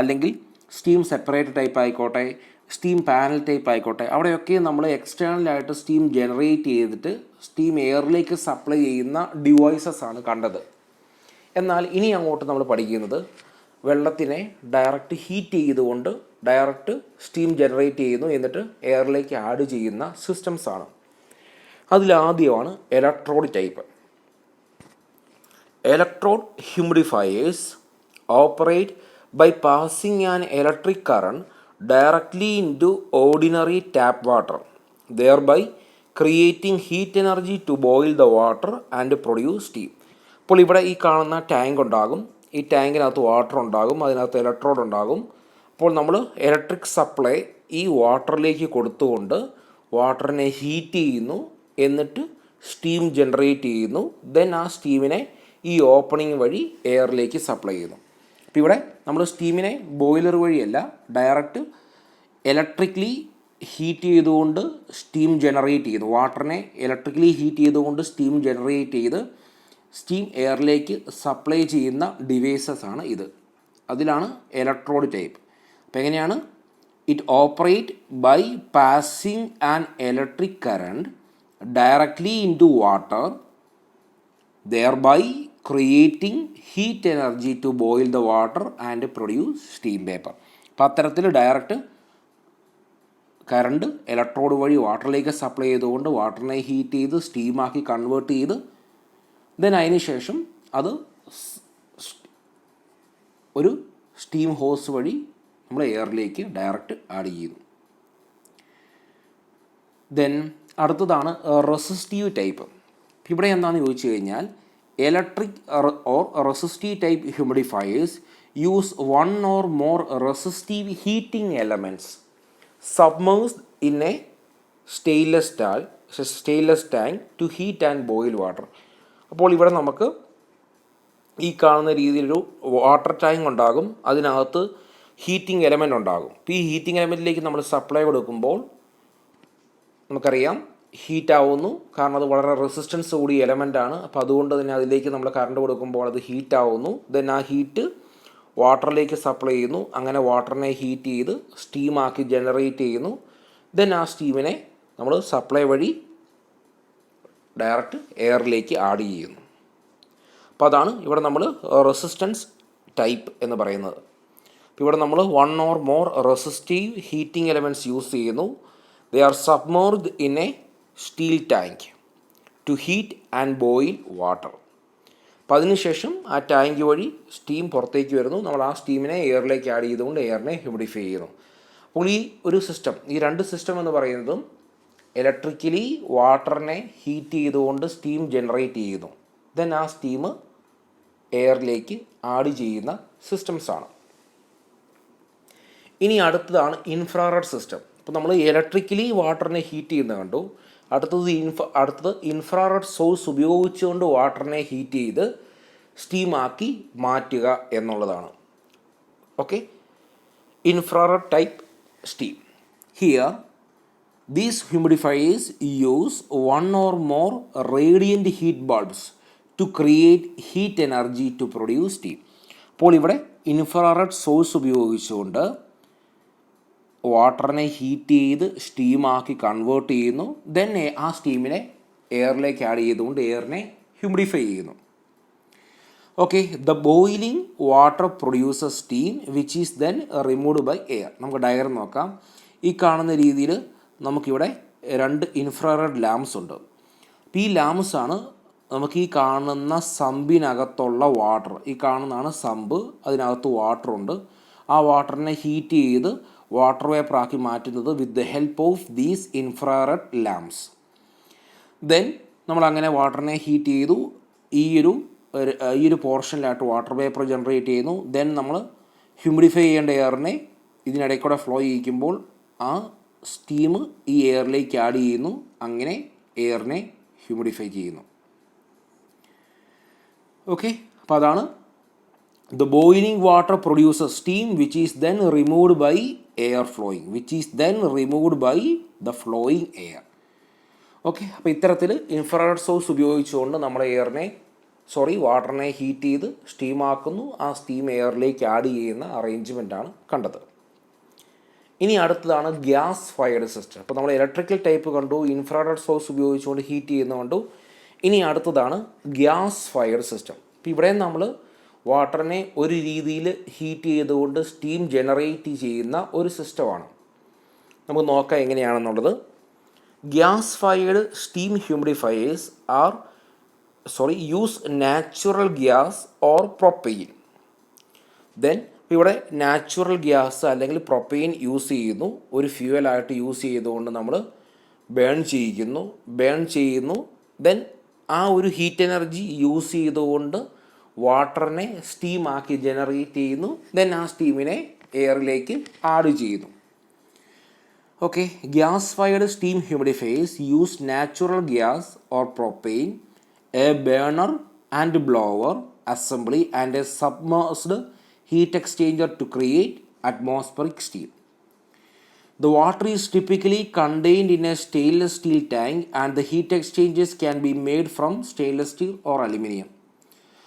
അല്ലെങ്കിൽ സ്റ്റീം സെപ്പറേറ്റർ ടൈപ്പ് ആയിക്കോട്ടെ, സ്റ്റീം പാനൽ ടൈപ്പ് ആയിക്കോട്ടെ, അവിടെയൊക്കെ നമ്മൾ എക്സ്റ്റേണലായിട്ട് സ്റ്റീം ജനറേറ്റ് ചെയ്തിട്ട് സ്റ്റീം എയറിലേക്ക് സപ്ലൈ ചെയ്യുന്ന ഡിവൈസസ് ആണ് കണ്ടത്. എന്നാൽ ഇനി അങ്ങോട്ട് നമ്മൾ പഠിക്കുന്നത് വെള്ളത്തിനെ ഡയറക്റ്റ് ഹീറ്റ് ചെയ്തുകൊണ്ട് ഡയറക്റ്റ് സ്റ്റീം ജനറേറ്റ് ചെയ്യുന്നു, എന്നിട്ട് എയറിലേക്ക് ആഡ് ചെയ്യുന്ന സിസ്റ്റംസ് ആണ്. അതിലാദ്യമാണ് electrode type. Electrode humidifiers operate by passing an electric current directly into ordinary tap water, thereby creating heat energy to boil the water and produce steam. അപ്പോൾ ഇവിടെ ഈ കാണുന്ന ടാങ്ക് ഉണ്ടാകും. ഈ ടാങ്കിനകത്ത് വാട്ടർ ഉണ്ടാകും, അതിനകത്ത് ഇലക്ട്രോഡ് ഉണ്ടാകും. അപ്പോൾ നമ്മൾ ഇലക്ട്രിക് സപ്ലൈ ഈ വാട്ടറിലേക്ക് കൊടുത്തുകൊണ്ട് വാട്ടറിനെ ഹീറ്റ് ചെയ്യുന്നു, എന്നിട്ട് സ്റ്റീം ജനറേറ്റ് ചെയ്യുന്നു. ദെൻ ആ സ്റ്റീമിനെ ഈ ഓപ്പണിംഗ് വഴി എയറിലേക്ക് സപ്ലൈ ചെയ്യുന്നു. അപ്പോൾ ഇവിടെ നമ്മൾ സ്റ്റീമിനെ ബോയിലർ വഴിയല്ല ഡയറക്റ്റ് ഇലക്ട്രിക്കലി ഹീറ്റ് ചെയ്തുകൊണ്ട് സ്റ്റീം ജനറേറ്റ് ചെയ്യുന്നു. വാട്ടറിനെ ഇലക്ട്രിക്കലി ഹീറ്റ് ചെയ്തുകൊണ്ട് സ്റ്റീം ജനറേറ്റ് ചെയ്ത് സ്റ്റീം എയറിലേക്ക് സപ്ലൈ ചെയ്യുന്ന ഡിവൈസസ് ആണ് ഇത്. അതിലാണ് ഇലക്ട്രോഡ് ടൈപ്പ്. അപ്പോൾ എങ്ങനെയാണ്? It operate by passing an electric current directly into water, thereby creating heat energy to boil the water and produce steam vapor. അപ്പോൾ അത്തരത്തിൽ ഡയറക്റ്റ് കറണ്ട് ഇലക്ട്രോഡ് വഴി വാട്ടറിലേക്ക് സപ്ലൈ ചെയ്തുകൊണ്ട് വാട്ടറിനെ ഹീറ്റ് ചെയ്ത് സ്റ്റീമാക്കി കൺവേർട്ട് ചെയ്ത് then അതിന് ശേഷം അത് ഒരു സ്റ്റീം ഹോസ് വഴി നമ്മൾ എയറിലേക്ക് ഡയറക്റ്റ് ആഡ് ചെയ്യുന്നു. ദെൻ അടുത്തതാണ് റെസിസ്റ്റീവ് ടൈപ്പ്. ഇവിടെ എന്താണെന്ന് ചോദിച്ചു കഴിഞ്ഞാൽ electric or resistive type humidifiers use one or more resistive heating elements submerged in a stainless tank to heat and boil water. അപ്പോൾ ഇവിടെ നമുക്ക് ഈ കാണുന്ന രീതിയിലൊരു വാട്ടർ ടാങ്ക് ഉണ്ടാകും, അതിനകത്ത് ഹീറ്റിംഗ് എലമെൻ്റ് ഉണ്ടാകും. അപ്പോൾ ഈ ഹീറ്റിംഗ് എലമെൻറ്റിലേക്ക് നമ്മൾ സപ്ലൈ കൊടുക്കുമ്പോൾ നമുക്കറിയാം ഹീറ്റ് ആവുന്നു, കാരണം അത് വളരെ റെസിസ്റ്റൻസ് കൂടിയ എലമെൻ്റാണ്. അപ്പോൾ അതുകൊണ്ട് തന്നെ അതിലേക്ക് നമ്മൾ കറണ്ട് കൊടുക്കുമ്പോൾ അത് ഹീറ്റ് ആവുന്നു. ദെൻ ആ ഹീറ്റ് വാട്ടറിലേക്ക് സപ്ലൈ ചെയ്യുന്നു. അങ്ങനെ വാട്ടറിനെ ഹീറ്റ് ചെയ്ത് സ്റ്റീമാക്കി ജനറേറ്റ് ചെയ്യുന്നു. ദെൻ ആ സ്റ്റീമിനെ നമ്മൾ സപ്ലൈ വഴി ഡയറക്റ്റ് എയറിലേക്ക് ആഡ് ചെയ്യുന്നു. അപ്പോൾ അതാണ് ഇവിടെ നമ്മൾ റെസിസ്റ്റൻസ് ടൈപ്പ് എന്ന് പറയുന്നത്. അപ്പോൾ ഇവിടെ നമ്മൾ one or more resistive heating elements use ചെയ്യുന്നു. They are submerged in a steel tank to heat and boil water. അപ്പോൾ അതിനുശേഷം ആ ടാങ്ക് വഴി സ്റ്റീം പുറത്തേക്ക് വരുന്നു. നമ്മൾ ആ സ്റ്റീമിനെ എയറിലേക്ക് ആഡ് ചെയ്തുകൊണ്ട് എയറിനെ ഹ്യൂമിഡിഫൈ ചെയ്യുന്നു. അപ്പോൾ ഈ ഒരു സിസ്റ്റം, ഈ രണ്ട് സിസ്റ്റം എന്ന് പറയുന്നതും ഇലക്ട്രിക്കലി വാട്ടറിനെ ഹീറ്റ് ചെയ്തുകൊണ്ട് സ്റ്റീം ജനറേറ്റ് ചെയ്യുന്നു. ദെൻ ആ സ്റ്റീം എയറിലേക്ക് ആഡ് ചെയ്യുന്ന സിസ്റ്റംസാണ്. ഇനി അടുത്തതാണ് ഇൻഫ്രാറെഡ് സിസ്റ്റം. അപ്പോൾ നമ്മൾ ഇലക്ട്രിക്കലി വാട്ടറിനെ ഹീറ്റ് ചെയ്യുന്നത് കണ്ടു. അടുത്തത് ഇൻഫ്രാറെഡ് സോഴ്സ് ഉപയോഗിച്ചുകൊണ്ട് വാട്ടറിനെ ഹീറ്റ് ചെയ്ത് സ്റ്റീമാക്കി മാറ്റുക എന്നുള്ളതാണ്. Okay, infrared type steam. Here these humidifiers use one or more radiant heat bulbs to create heat energy to produce steam. അപ്പോൾ ഇവിടെ ഇൻഫ്രാറെഡ് സോഴ്സ് ഉപയോഗിച്ചുകൊണ്ട് വാട്ടറിനെ ഹീറ്റ് ചെയ്ത് സ്റ്റീമാക്കി കൺവേർട്ട് ചെയ്യുന്നു. ദെൻ ആ സ്റ്റീമിനെ എയറിലേക്ക് ആഡ് ചെയ്തുകൊണ്ട് എയറിനെ ഹ്യൂമിഡിഫൈ ചെയ്യുന്നു. Okay, the boiling water produces steam which is then removed by air. നമുക്ക് ഡയഗ്രം നോക്കാം. ഈ കാണുന്ന രീതിയിൽ നമുക്കിവിടെ രണ്ട് ഇൻഫ്രാറെഡ് ലാംപ്സ് ഉണ്ട്. അപ്പോൾ ഈ ലാംപ്സ് ആണ് നമുക്ക് ഈ കാണുന്ന സമ്പിനകത്തുള്ള വാട്ടർ. ഈ കാണുന്നതാണ് സമ്പ്, അതിനകത്ത് വാട്ടറുണ്ട്. ആ വാട്ടറിനെ ഹീറ്റ് ചെയ്ത് വാട്ടർ വേപ്പർ ആക്കി മാറ്റുന്നത് with the help of these infrared lamps. Then നമ്മളങ്ങനെ വാട്ടറിനെ ഹീറ്റ് ചെയ്തു. ഈ ഒരു പോർഷനിലായിട്ട് വാട്ടർ വേപ്പർ ജനറേറ്റ് ചെയ്യുന്നു. ദെൻ നമ്മൾ ഹ്യൂമിഡിഫൈ ചെയ്യേണ്ട എയറിനെ ഇതിനിടയിൽ കൂടെ ഫ്ലോ ചെയ്യിക്കുമ്പോൾ ആ സ്റ്റീം ഈ എയറിലേക്ക് ആഡ് ചെയ്യുന്നു. അങ്ങനെ എയറിനെ ഹ്യൂമിഡിഫൈ ചെയ്യുന്നു. ഓക്കെ, അപ്പോൾ അതാണ് the boiling water produces steam which is then removed by air flowing, the flowing air. Okay, അപ്പോൾ ഇത്തരത്തിൽ ഇൻഫ്രാറെഡ് സോഴ്സ് ഉപയോഗിച്ചുകൊണ്ട് നമ്മൾ വാട്ടറിനെ ഹീറ്റ് ചെയ്ത് സ്റ്റീമാക്കുന്നു. ആ സ്റ്റീം എയറിലേക്ക് ആഡ് ചെയ്യുന്ന അറേഞ്ച്മെൻറ്റാണ് കണ്ടത്. ഇനി അടുത്തതാണ് ഗ്യാസ് ഫയർഡ് സിസ്റ്റം. അപ്പോൾ നമ്മൾ ഇലക്ട്രിക്കൽ ടൈപ്പ് കണ്ടു, ഇൻഫ്രാറെഡ് സോഴ്സ് ഉപയോഗിച്ചുകൊണ്ട് ഹീറ്റ് ചെയ്യുന്ന കണ്ടു. ഇനി അടുത്തതാണ് ഗ്യാസ് ഫയർഡ് സിസ്റ്റം. അപ്പോൾ ഇവിടെ നമ്മൾ വാട്ടറിനെ ഒരു രീതിയിൽ ഹീറ്റ് ചെയ്തുകൊണ്ട് സ്റ്റീം ജനറേറ്റ് ചെയ്യുന്ന ഒരു സിസ്റ്റമാണ്. നമുക്ക് നോക്കാം എങ്ങനെയാണെന്നുള്ളത്. Gas fired steam humidifiers use natural gas or propane. Then ഇവിടെ നാച്ചുറൽ ഗ്യാസ് അല്ലെങ്കിൽ പ്രൊപ്പെയിൻ യൂസ് ചെയ്യുന്നു. ഒരു ഫ്യൂവലായിട്ട് യൂസ് ചെയ്തുകൊണ്ട് നമ്മൾ ബേൺ ചെയ്യുന്നു. ദെൻ ആ ഒരു ഹീറ്റ് എനർജി യൂസ് ചെയ്തുകൊണ്ട് വാട്ടറിനെ സ്റ്റീമാക്കി ജനറേറ്റ് ചെയ്യുന്നു. ദെൻ ആ സ്റ്റീമിനെ എയറിലേക്ക് ആഡ് ചെയ്യുന്നു. Okay, gas fired steam humidifiers use natural gas or propane, a burner and blower assembly and a submersed heat exchanger to create atmospheric steam. The water is typically contained in a stainless steel tank and the heat exchangers can be made from stainless steel or aluminum.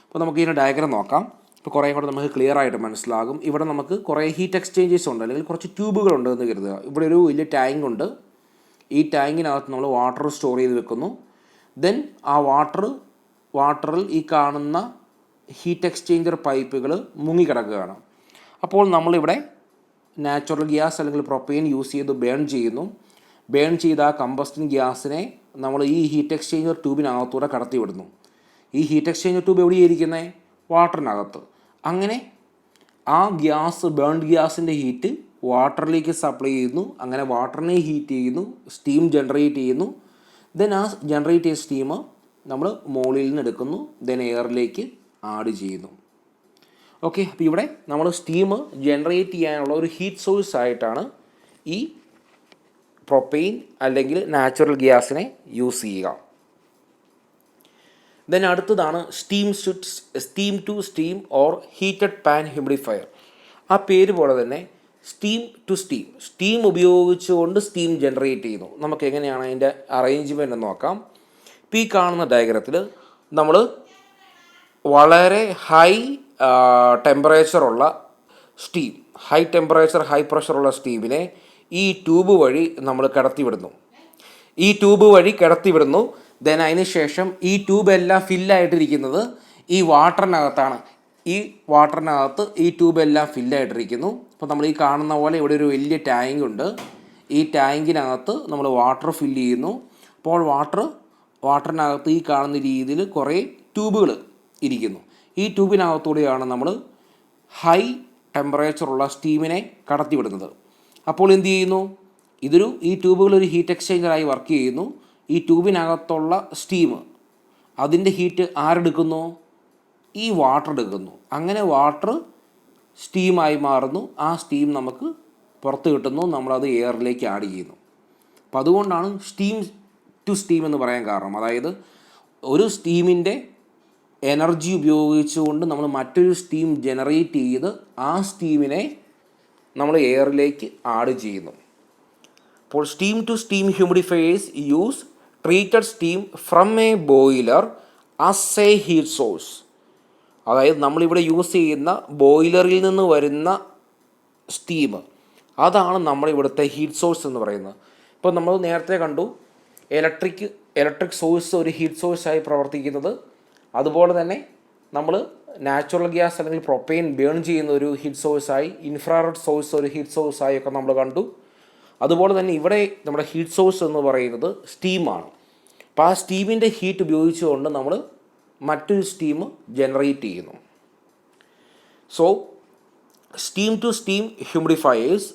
അപ്പോൾ നമുക്ക് ഇതിൻ്റെ diagram നോക്കാം. ഇപ്പോൾ കുറേ കൂടെ നമുക്ക് clear ആയിട്ട് മനസ്സിലാകും. ഇവിടെ നമുക്ക് കുറേ ഹീറ്റ് എക്സ്ചേഞ്ചേഴ്സ് ഉണ്ട്, അല്ലെങ്കിൽ കുറച്ച് ട്യൂബുകളുണ്ട് എന്ന് കരുതുക. ഇവിടെ ഒരു വലിയ ടാങ്ക് ഉണ്ട്. ഈ ടാങ്കിനകത്ത് നമ്മൾ വാട്ടർ സ്റ്റോർ ചെയ്ത് വെക്കുന്നു. ദെൻ ആ വാട്ടറിൽ ഈ കാണുന്ന ഹീറ്റ് എക്സ്ചേഞ്ചർ പൈപ്പുകൾ മുങ്ങിക്കിടക്കുകയാണ്. അപ്പോൾ നമ്മളിവിടെ നാച്ചുറൽ ഗ്യാസ് അല്ലെങ്കിൽ പ്രൊപ്പെയിൻ യൂസ് ചെയ്ത് ബേൺ ചെയ്യുന്നു. ബേൺ ചെയ്ത ആ കമ്പസ്റ്റിംഗ് ഗ്യാസിനെ നമ്മൾ ഈ ഹീറ്റ് എക്സ്ചേഞ്ചർ ട്യൂബിനകത്തൂടെ കടത്തി വിടുന്നു. ഈ ഹീറ്റ് എക്സ്ചേഞ്ചർ ട്യൂബ് എവിടെയായിരിക്കുന്നത്? വാട്ടറിനകത്ത്. അങ്ങനെ ആ ഗ്യാസ്, ബേൺഡ് ഗ്യാസിൻ്റെ ഹീറ്റ് വാട്ടറിലേക്ക് സപ്ലൈ ചെയ്യുന്നു. അങ്ങനെ വാട്ടറിനെ ഹീറ്റ് ചെയ്യുന്നു, സ്റ്റീം ജനറേറ്റ് ചെയ്യുന്നു. ദെൻ ആ ജനറേറ്റ് ചെയ്ത സ്റ്റീം നമ്മൾ മുകളിൽ നിന്ന് എടുക്കുന്നു, ദെൻ എയറിലേക്ക് ആഡ് ചെയ്യുന്നു. ഓക്കെ, അപ്പോൾ ഇവിടെ നമ്മൾ സ്റ്റീം ജനറേറ്റ് ചെയ്യാനുള്ള ഒരു ഹീറ്റ് സോഴ്സ് ആയിട്ടാണ് ഈ പ്രൊപ്പെയിൻ അല്ലെങ്കിൽ നാച്ചുറൽ ഗ്യാസിനെ യൂസ് ചെയ്യുക. ദെൻ അടുത്തതാണ് steam to steam or heated pan humidifier. ആ പേര് പോലെ തന്നെ സ്റ്റീം ടു സ്റ്റീം ഉപയോഗിച്ചുകൊണ്ട് സ്റ്റീം ജനറേറ്റ് ചെയ്യുന്നു. നമുക്ക് എങ്ങനെയാണ് അതിൻ്റെ അറേഞ്ച്മെൻറ്റ് എന്ന് നോക്കാം. ഇപ്പോൾ ഈ കാണുന്ന ഡയഗ്രത്തിൽ നമ്മൾ വളരെ ഹൈ ടെമ്പറേച്ചറുള്ള സ്റ്റീം, ഹൈ ടെമ്പറേച്ചർ ഹൈ പ്രഷറുള്ള സ്റ്റീമിനെ ഈ ട്യൂബ് വഴി നമ്മൾ കിടത്തി വിടുന്നു. ദെൻ അതിന് ശേഷം ഈ ട്യൂബ് എല്ലാം ഫില്ലായിട്ടിരിക്കുന്നത് ഈ വാട്ടറിനകത്താണ്. ഈ ട്യൂബ് എല്ലാം ഫില്ലായിട്ടിരിക്കുന്നു. അപ്പോൾ നമ്മൾ ഈ കാണുന്ന പോലെ ഇവിടെ ഒരു വലിയ ടാങ്ക് ഉണ്ട്. ഈ ടാങ്കിനകത്ത് നമ്മൾ വാട്ടർ ഫില്ല് ചെയ്യുന്നു. അപ്പോൾ വാട്ടറിനകത്ത് ഈ കാണുന്ന രീതിയിൽ കുറേ ട്യൂബുകൾ ഇരിക്കുന്നു. ഈ ട്യൂബിനകത്തൂടെയാണ് നമ്മൾ ഹൈ ടെമ്പറേച്ചറുള്ള സ്റ്റീമിനെ കടത്തിവിടുന്നത്. അപ്പോൾ എന്ത് ചെയ്യുന്നു? ഈ ട്യൂബുകൾ ഒരു ഹീറ്റ് എക്സ്ചേഞ്ചറായി വർക്ക് ചെയ്യുന്നു. ഈ ട്യൂബിനകത്തുള്ള സ്റ്റീം, അതിൻ്റെ ഹീറ്റ് ആരെടുക്കുന്നു? ഈ വാട്ടർ എടുക്കുന്നു. അങ്ങനെ വാട്ടർ സ്റ്റീമായി മാറുന്നു. ആ സ്റ്റീം നമുക്ക് പുറത്ത് കിട്ടുന്നു, നമ്മളത് എയറിലേക്ക് ആഡ് ചെയ്യുന്നു. അപ്പോൾ അതുകൊണ്ടാണ് സ്റ്റീം ടു സ്റ്റീം എന്ന് പറയാൻ കാരണം. അതായത് ഒരു സ്റ്റീമിൻ്റെ എനർജി ഉപയോഗിച്ചുകൊണ്ട് നമ്മൾ മറ്റൊരു സ്റ്റീം ജനറേറ്റ് ചെയ്ത് ആ സ്റ്റീമിനെ നമ്മൾ എയറിലേക്ക് ആഡ് ചെയ്യുന്നു. അപ്പോൾ steam to steam humidifiers use treated steam from a boiler as a heat source. അതായത് നമ്മളിവിടെ യൂസ് ചെയ്യുന്ന ബോയിലറിൽ നിന്ന് വരുന്ന സ്റ്റീം, അതാണ് നമ്മളിവിടുത്തെ ഹീറ്റ് സോഴ്സ് എന്ന് പറയുന്നത്. ഇപ്പോൾ നമ്മൾ നേരത്തെ കണ്ടു ഇലക്ട്രിക് സോഴ്സ് ഒരു ഹീറ്റ് സോഴ്സായി പ്രവർത്തിക്കുന്നത്. അതുപോലെ തന്നെ നമ്മൾ നാച്ചുറൽ ഗ്യാസ് അല്ലെങ്കിൽ പ്രൊപ്പെയിൻ ബേൺ ചെയ്യുന്ന ഒരു ഹീറ്റ് സോഴ്സായി, ഇൻഫ്രാറെഡ് സോഴ്സ് ഒരു ഹീറ്റ് സോഴ്സായി ഒക്കെ നമ്മൾ കണ്ടു. അതുപോലെ തന്നെ ഇവിടെ നമ്മുടെ ഹീറ്റ് സോഴ്സ് എന്ന് പറയുന്നത് സ്റ്റീമാണ്. അപ്പോൾ ആ സ്റ്റീമിൻ്റെ ഹീറ്റ് ഉപയോഗിച്ചുകൊണ്ട് നമ്മൾ മറ്റൊരു സ്റ്റീം ജനറേറ്റ് ചെയ്യുന്നു. So steam to steam humidifiers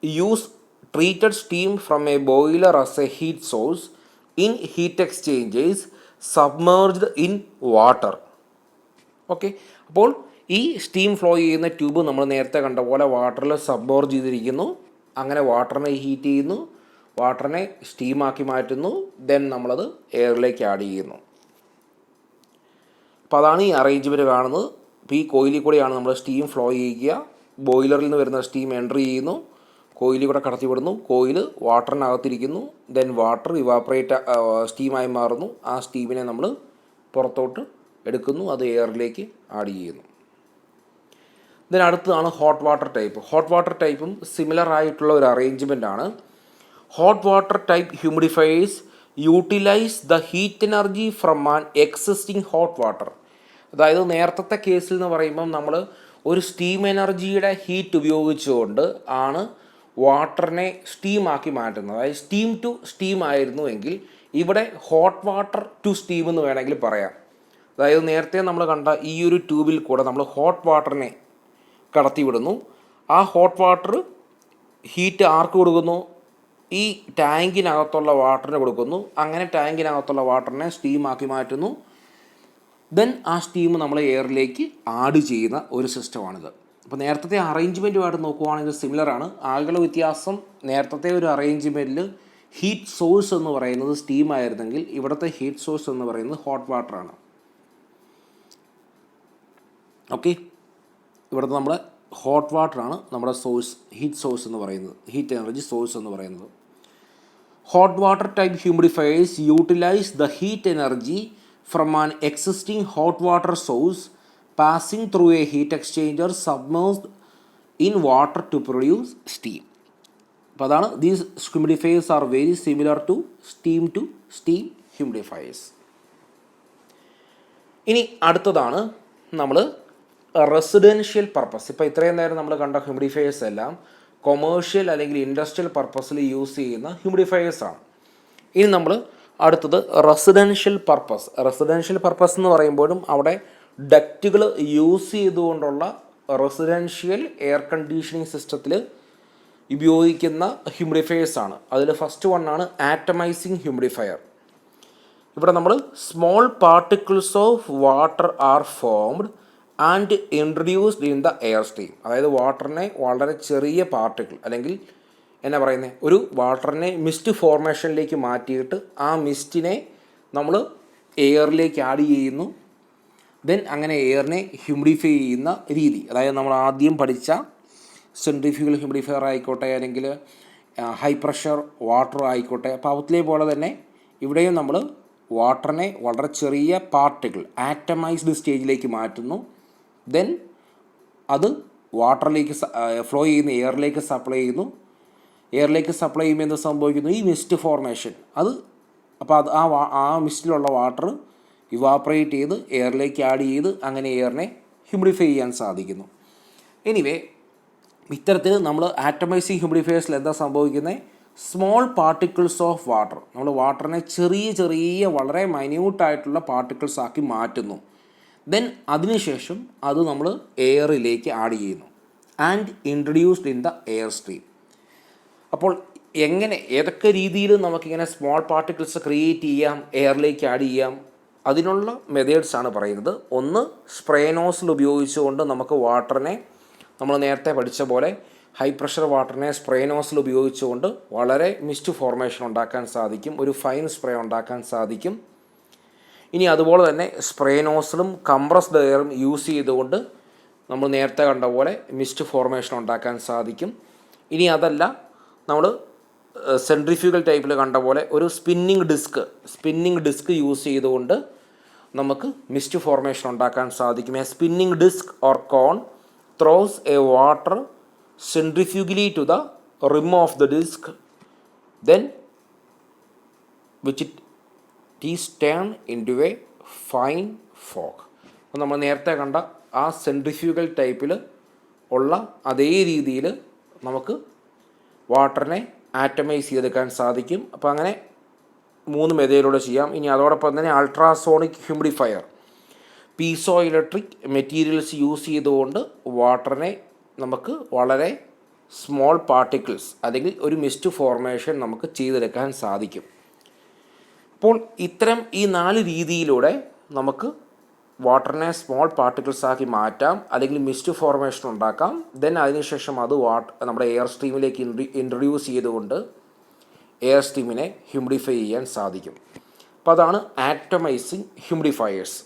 use treated steam from a boiler as a heat source in heat exchangers submerged in water. Okay, അപ്പോൾ ഈ സ്റ്റീം ഫ്ലോ ചെയ്യുന്ന ട്യൂബ് നമ്മൾ നേരത്തെ കണ്ട പോലെ വാട്ടറിൽ സബ്മേർജ് ചെയ്തിരിക്കുന്നു. അങ്ങനെ വാട്ടറിനെ ഹീറ്റ് ചെയ്യുന്നു, വാട്ടറിനെ സ്റ്റീമാക്കി മാറ്റുന്നു. ദെൻ നമ്മളത് എയറിലേക്ക് ആഡ് ചെയ്യുന്നു. അപ്പോൾ അതാണ് ഈ അറേഞ്ച്മെൻറ്റ് കാണുന്നത്. ഇപ്പോൾ ഈ കോയിലിൽ കൂടെയാണ് നമ്മൾ സ്റ്റീം ഫ്ലോ ചെയ്യിക്കുക. ബോയിലറിൽ നിന്ന് വരുന്ന സ്റ്റീം എൻ്റർ ചെയ്യുന്നു, കോയിലിൽ കൂടെ കടത്തി വിടുന്നു. കോയിൽ വാട്ടറിനകത്തിരിക്കുന്നു. ദെൻ വാട്ടർ സ്റ്റീമായി മാറുന്നു. ആ സ്റ്റീമിനെ നമ്മൾ പുറത്തോട്ട് എടുക്കുന്നു, അത് എയറിലേക്ക് ആഡ് ചെയ്യുന്നു. ദെൻ അടുത്തതാണ് hot water type. Hot water ടൈപ്പും സിമിലർ ആയിട്ടുള്ള ഒരു അറേഞ്ച്മെൻ്റ് ആണ്. Hot water type humidifiers utilise the heat energy from an existing hot water. അതായത് നേരത്തെ കേസിൽ എന്ന് പറയുമ്പം നമ്മൾ ഒരു സ്റ്റീം എനർജിയുടെ ഹീറ്റ് ഉപയോഗിച്ചുകൊണ്ട് ആണ് വാട്ടറിനെ സ്റ്റീമാക്കി മാറ്റുന്നത്. അതായത് സ്റ്റീം ടു സ്റ്റീം ആയിരുന്നു എങ്കിൽ ഇവിടെ ഹോട്ട് വാട്ടർ ടു സ്റ്റീം എന്ന് വേണമെങ്കിൽ പറയാം. അതായത് നേരത്തെ നമ്മൾ കണ്ട ഈ ഒരു ട്യൂബിൽ കൂടെ നമ്മൾ ഹോട്ട് വാട്ടറിനെ കടത്തിവിടുന്നു. ആ ഹോട്ട് വാട്ടർ ഹീറ്റ് ആർക്ക് കൊടുക്കുന്നു? ഈ ടാങ്കിനകത്തുള്ള വാട്ടറിന് കൊടുക്കുന്നു. അങ്ങനെ ടാങ്കിനകത്തുള്ള വാട്ടറിനെ സ്റ്റീമാക്കി മാറ്റുന്നു. ദെൻ ആ സ്റ്റീം നമ്മൾ എയറിലേക്ക് ആഡ് ചെയ്യുന്ന ഒരു സിസ്റ്റമാണിത്. അപ്പോൾ നേരത്തെ അറേഞ്ച്മെൻറ്റുമായിട്ട് നോക്കുവാണെങ്കിൽ സിമിലറാണ്. ആകെയുള്ള വ്യത്യാസം, നേരത്തെ ഒരു അറേഞ്ച്മെൻറ്റിൽ ഹീറ്റ് സോഴ്സ് എന്ന് പറയുന്നത് സ്റ്റീം ആയിരുന്നെങ്കിൽ ഇവിടുത്തെ ഹീറ്റ് സോഴ്സ് എന്ന് പറയുന്നത് ഹോട്ട് വാട്ടറാണ്. ഓക്കെ, ഇവിടുത്തെ നമ്മുടെ ഹോട്ട് വാട്ടറാണ് നമ്മുടെ സോഴ്സ്, ഹീറ്റ് സോഴ്സ് എന്ന് പറയുന്നത്, ഹീറ്റ് എനർജി സോഴ്സ് എന്ന് പറയുന്നത്. Hot water type humidifiers utilise the heat energy from an existing hot water source passing through a heat exchanger submersed in water to produce steam. അപ്പോൾ അതാണ് these humidifiers are very similar to steam humidifiers. ഇനി അടുത്തതാണ് നമ്മൾ residential purpose. ഇപ്പോൾ ഇത്രയും നേരം നമ്മൾ കണ്ട ഹ്യൂമിഡിഫയേഴ്സ് എല്ലാം കൊമേഴ്ഷ്യൽ അല്ലെങ്കിൽ ഇൻഡസ്ട്രിയൽ പർപ്പസിൽ യൂസ് ചെയ്യുന്ന ഹ്യൂമിഡിഫയേഴ്സാണ്. ഇനി നമ്മൾ അടുത്തത് റെസിഡൻഷ്യൽ പർപ്പസ്. റെസിഡൻഷ്യൽ പർപ്പസ് എന്ന് പറയുമ്പോഴും അവിടെ ഡക്റ്റുകൾ യൂസ് ചെയ്തുകൊണ്ടുള്ള റെസിഡൻഷ്യൽ എയർ കണ്ടീഷനിങ് സിസ്റ്റത്തിൽ ഉപയോഗിക്കുന്ന ഹ്യൂമിഡിഫയേഴ്സാണ്. അതിൽ ഫസ്റ്റ് വണ്ണാണ് ആറ്റമൈസിങ് ഹ്യൂമിഡിഫയർ. ഇവിടെ നമ്മൾ small particles of water are formed and introduced in the air stream. അതായത് വാട്ടറിനെ വളരെ ചെറിയ പാർട്ടിക്കിൾ അല്ലെങ്കിൽ എന്നാ പറയുന്നത്, ഒരു വാട്ടറിനെ മിസ്റ്റ് ഫോർമേഷനിലേക്ക് മാറ്റിയിട്ട് ആ മിസ്റ്റിനെ നമ്മൾ എയറിലേക്ക് ആഡ് ചെയ്യുന്നു. ദെൻ അങ്ങനെ എയറിനെ ഹ്യൂമിഡിഫൈ ചെയ്യുന്ന രീതി, അതായത് നമ്മൾ ആദ്യം പഠിച്ച സെൻട്രിഫ്യൂഗൽ ഹ്യൂമിഡിഫയർ ആയിക്കോട്ടെ അല്ലെങ്കിൽ ഹൈ പ്രഷർ വാട്ടർ ആയിക്കോട്ടെ, അപ്പോൾ അവത്തിലെ പോലെ തന്നെ ഇവിടെയും നമ്മൾ വാട്ടറിനെ വളരെ ചെറിയ പാർട്ടിക്കിൾ ആറ്റമൈസ്ഡ് സ്റ്റേജിലേക്ക് മാറ്റുന്നു. ദെൻ അത് വാട്ടറിലേക്ക് ഫ്ലോ ചെയ്യുന്ന എയറിലേക്ക് സപ്ലൈ ചെയ്യുന്നു. എയറിലേക്ക് സപ്ലൈ ചെയ്യുമ്പോൾ എന്ത് സംഭവിക്കുന്നു, ഈ മിസ്റ്റ് ഫോർമേഷൻ അത് അപ്പോൾ അത് ആ മിസ്റ്റിലുള്ള വാട്ടർ ഇവാപ്പറേറ്റ് ചെയ്ത് എയറിലേക്ക് ആഡ് ചെയ്ത് അങ്ങനെ എയറിനെ ഹ്യൂമിഡിഫൈ ചെയ്യാൻ സാധിക്കുന്നു. എനിവേ ഇത്തരത്തിൽ നമ്മൾ ആറ്റമൈസിങ് ഹ്യൂമിഡിഫയേഴ്സിൽ എന്താ സംഭവിക്കുന്നത്, സ്മോൾ പാർട്ടിക്കിൾസ് ഓഫ് വാട്ടർ, നമ്മൾ വാട്ടറിനെ ചെറിയ വളരെ മൈന്യൂട്ടായിട്ടുള്ള പാർട്ടിക്കിൾസ് ആക്കി മാറ്റുന്നു. ദെൻ അതിനുശേഷം അത് നമ്മൾ എയറിലേക്ക് ആഡ് ചെയ്യുന്നു and introduced in the air stream. അപ്പോൾ ഏതൊക്കെ രീതിയിൽ നമുക്കിങ്ങനെ സ്മോൾ പാർട്ടിക്കിൾസ് ക്രിയേറ്റ് ചെയ്യാം, എയറിലേക്ക് ആഡ് ചെയ്യാം, അതിനുള്ള മെത്തേഡ്സാണ് പറയുന്നത്. ഒന്ന്, സ്പ്രേ നോസിൽ ഉപയോഗിച്ചുകൊണ്ട് നമുക്ക് വാട്ടറിനെ നമ്മൾ നേരത്തെ പഠിച്ച പോലെ ഹൈ പ്രഷർ വാട്ടറിനെ സ്പ്രേ നോസിൽ ഉപയോഗിച്ചുകൊണ്ട് വളരെ മിസ്റ്റ് ഫോർമേഷൻ ഉണ്ടാക്കാൻ സാധിക്കും, ഒരു ഫൈൻ സ്പ്രേ ഉണ്ടാക്കാൻ സാധിക്കും. ഇനി അതുപോലെ തന്നെ സ്പ്രേ നോസിലും കംപ്രസ്ഡ് എയറും യൂസ് ചെയ്തുകൊണ്ട് നമ്മൾ നേരത്തെ കണ്ട പോലെ മിസ്റ്റ് ഫോർമേഷൻ ഉണ്ടാക്കാൻ സാധിക്കും. ഇനി അതല്ല, നമ്മൾ സെൻട്രിഫ്യൂഗൽ ടൈപ്പിൽ കണ്ട പോലെ ഒരു സ്പിന്നിങ് ഡിസ്ക് യൂസ് ചെയ്തുകൊണ്ട് നമുക്ക് മിസ്റ്റ് ഫോർമേഷൻ ഉണ്ടാക്കാൻ സാധിക്കും. A spinning disc or cone throws a water centrifugally to the rim of the disc, then which it is turned into a fine fog. അപ്പോൾ നമ്മൾ നേരത്തെ കണ്ട ആ സെൻട്രിഫ്യൂഗൽ ടൈപ്പിൽ ഉള്ള അതേ രീതിയിൽ നമുക്ക് വാട്ടറിനെ ആറ്റമൈസ് ചെയ്തെടുക്കാൻ സാധിക്കും. അപ്പോൾ അങ്ങനെ 3 മെത്തേഡിലൂടെ ചെയ്യാം. ഇനി അതോടൊപ്പം തന്നെ ultrasonic humidifier, piezo electric materials use ചെയ്തുകൊണ്ട് വാട്ടറിനെ നമുക്ക് വളരെ സ്മോൾ പാർട്ടിക്കിൾസ് അല്ലെങ്കിൽ ഒരു മിസ്റ്റ് ഫോർമേഷൻ നമുക്ക് ചെയ്തെടുക്കാൻ സാധിക്കും. അപ്പോൾ ഇത്തരം ഈ 4 രീതിയിലൂടെ നമുക്ക് വാട്ടറിനെ സ്മോൾ പാർട്ടിക്കിൾസ് ആക്കി മാറ്റാം അല്ലെങ്കിൽ മിസ്റ്റ് ഫോർമേഷൻ ഉണ്ടാക്കാം. ദെൻ അതിനുശേഷം അത് നമ്മുടെ എയർ സ്ട്രീമിലേക്ക് ഇൻട്രൊഡ്യൂസ് ചെയ്തുകൊണ്ട് എയർ സ്ട്രീമിനെ ഹ്യൂമിഡിഫൈ ചെയ്യാൻ സാധിക്കും. അപ്പോൾ അതാണ് ആറ്റമൈസിങ് ഹ്യൂമിഡിഫയേഴ്സ്.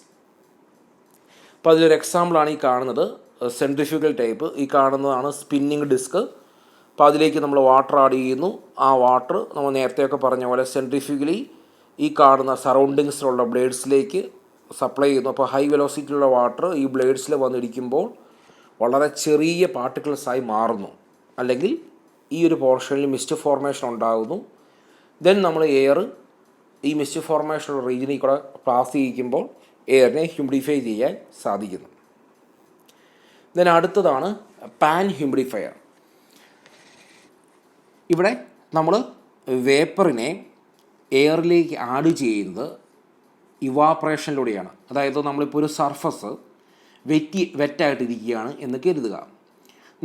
അപ്പോൾ അതിലൊരു എക്സാമ്പിളാണ് ഈ കാണുന്നത്, സെൻട്രിഫ്യൂഗൽ ടൈപ്പ്. ഈ കാണുന്നതാണ് സ്പിന്നിങ് ഡിസ്ക്. അപ്പോൾ അതിലേക്ക് നമ്മൾ വാട്ടർ ആഡ് ചെയ്യുന്നു. ആ വാട്ടർ നമ്മൾ നേരത്തെയൊക്കെ പറഞ്ഞ പോലെ സെൻട്രിഫ്യൂഗലി ഈ കാണുന്ന സറൗണ്ടിങ്സിലുള്ള ബ്ലേഡ്സിലേക്ക് സപ്ലൈ ചെയ്യുന്നു. അപ്പോൾ ഹൈ വെലോസിറ്റിയിലുള്ള വാട്ടർ ഈ ബ്ലേഡ്സിൽ വന്നിരിക്കുമ്പോൾ വളരെ ചെറിയ പാർട്ടിക്കിൾസായി മാറുന്നു, അല്ലെങ്കിൽ ഈ ഒരു പോർഷനിൽ മിസ്റ്റ് ഫോർമേഷൻ ഉണ്ടാകുന്നു. ദെൻ നമ്മൾ എയർ ഈ മിസ്റ്റ് ഫോർമേഷനുള്ള റീജിയനിൽ കൂടെ പാസ് ചെയ്യിക്കുമ്പോൾ എയറിനെ ഹ്യൂമിഡിഫൈ ചെയ്യാൻ സാധിക്കുന്നു. ദെൻ അടുത്തതാണ് പാൻ ഹ്യൂമിഡിഫയർ. ഇവിടെ നമ്മൾ വേപ്പറിനെ എയറിലേക്ക് ആഡ് ചെയ്യുന്നത് ഇവാപ്രേഷനിലൂടെയാണ്. അതായത് നമ്മളിപ്പോൾ ഒരു സർഫസ് വെറ്റായിട്ടിരിക്കുകയാണ് എന്ന് കരുതുക.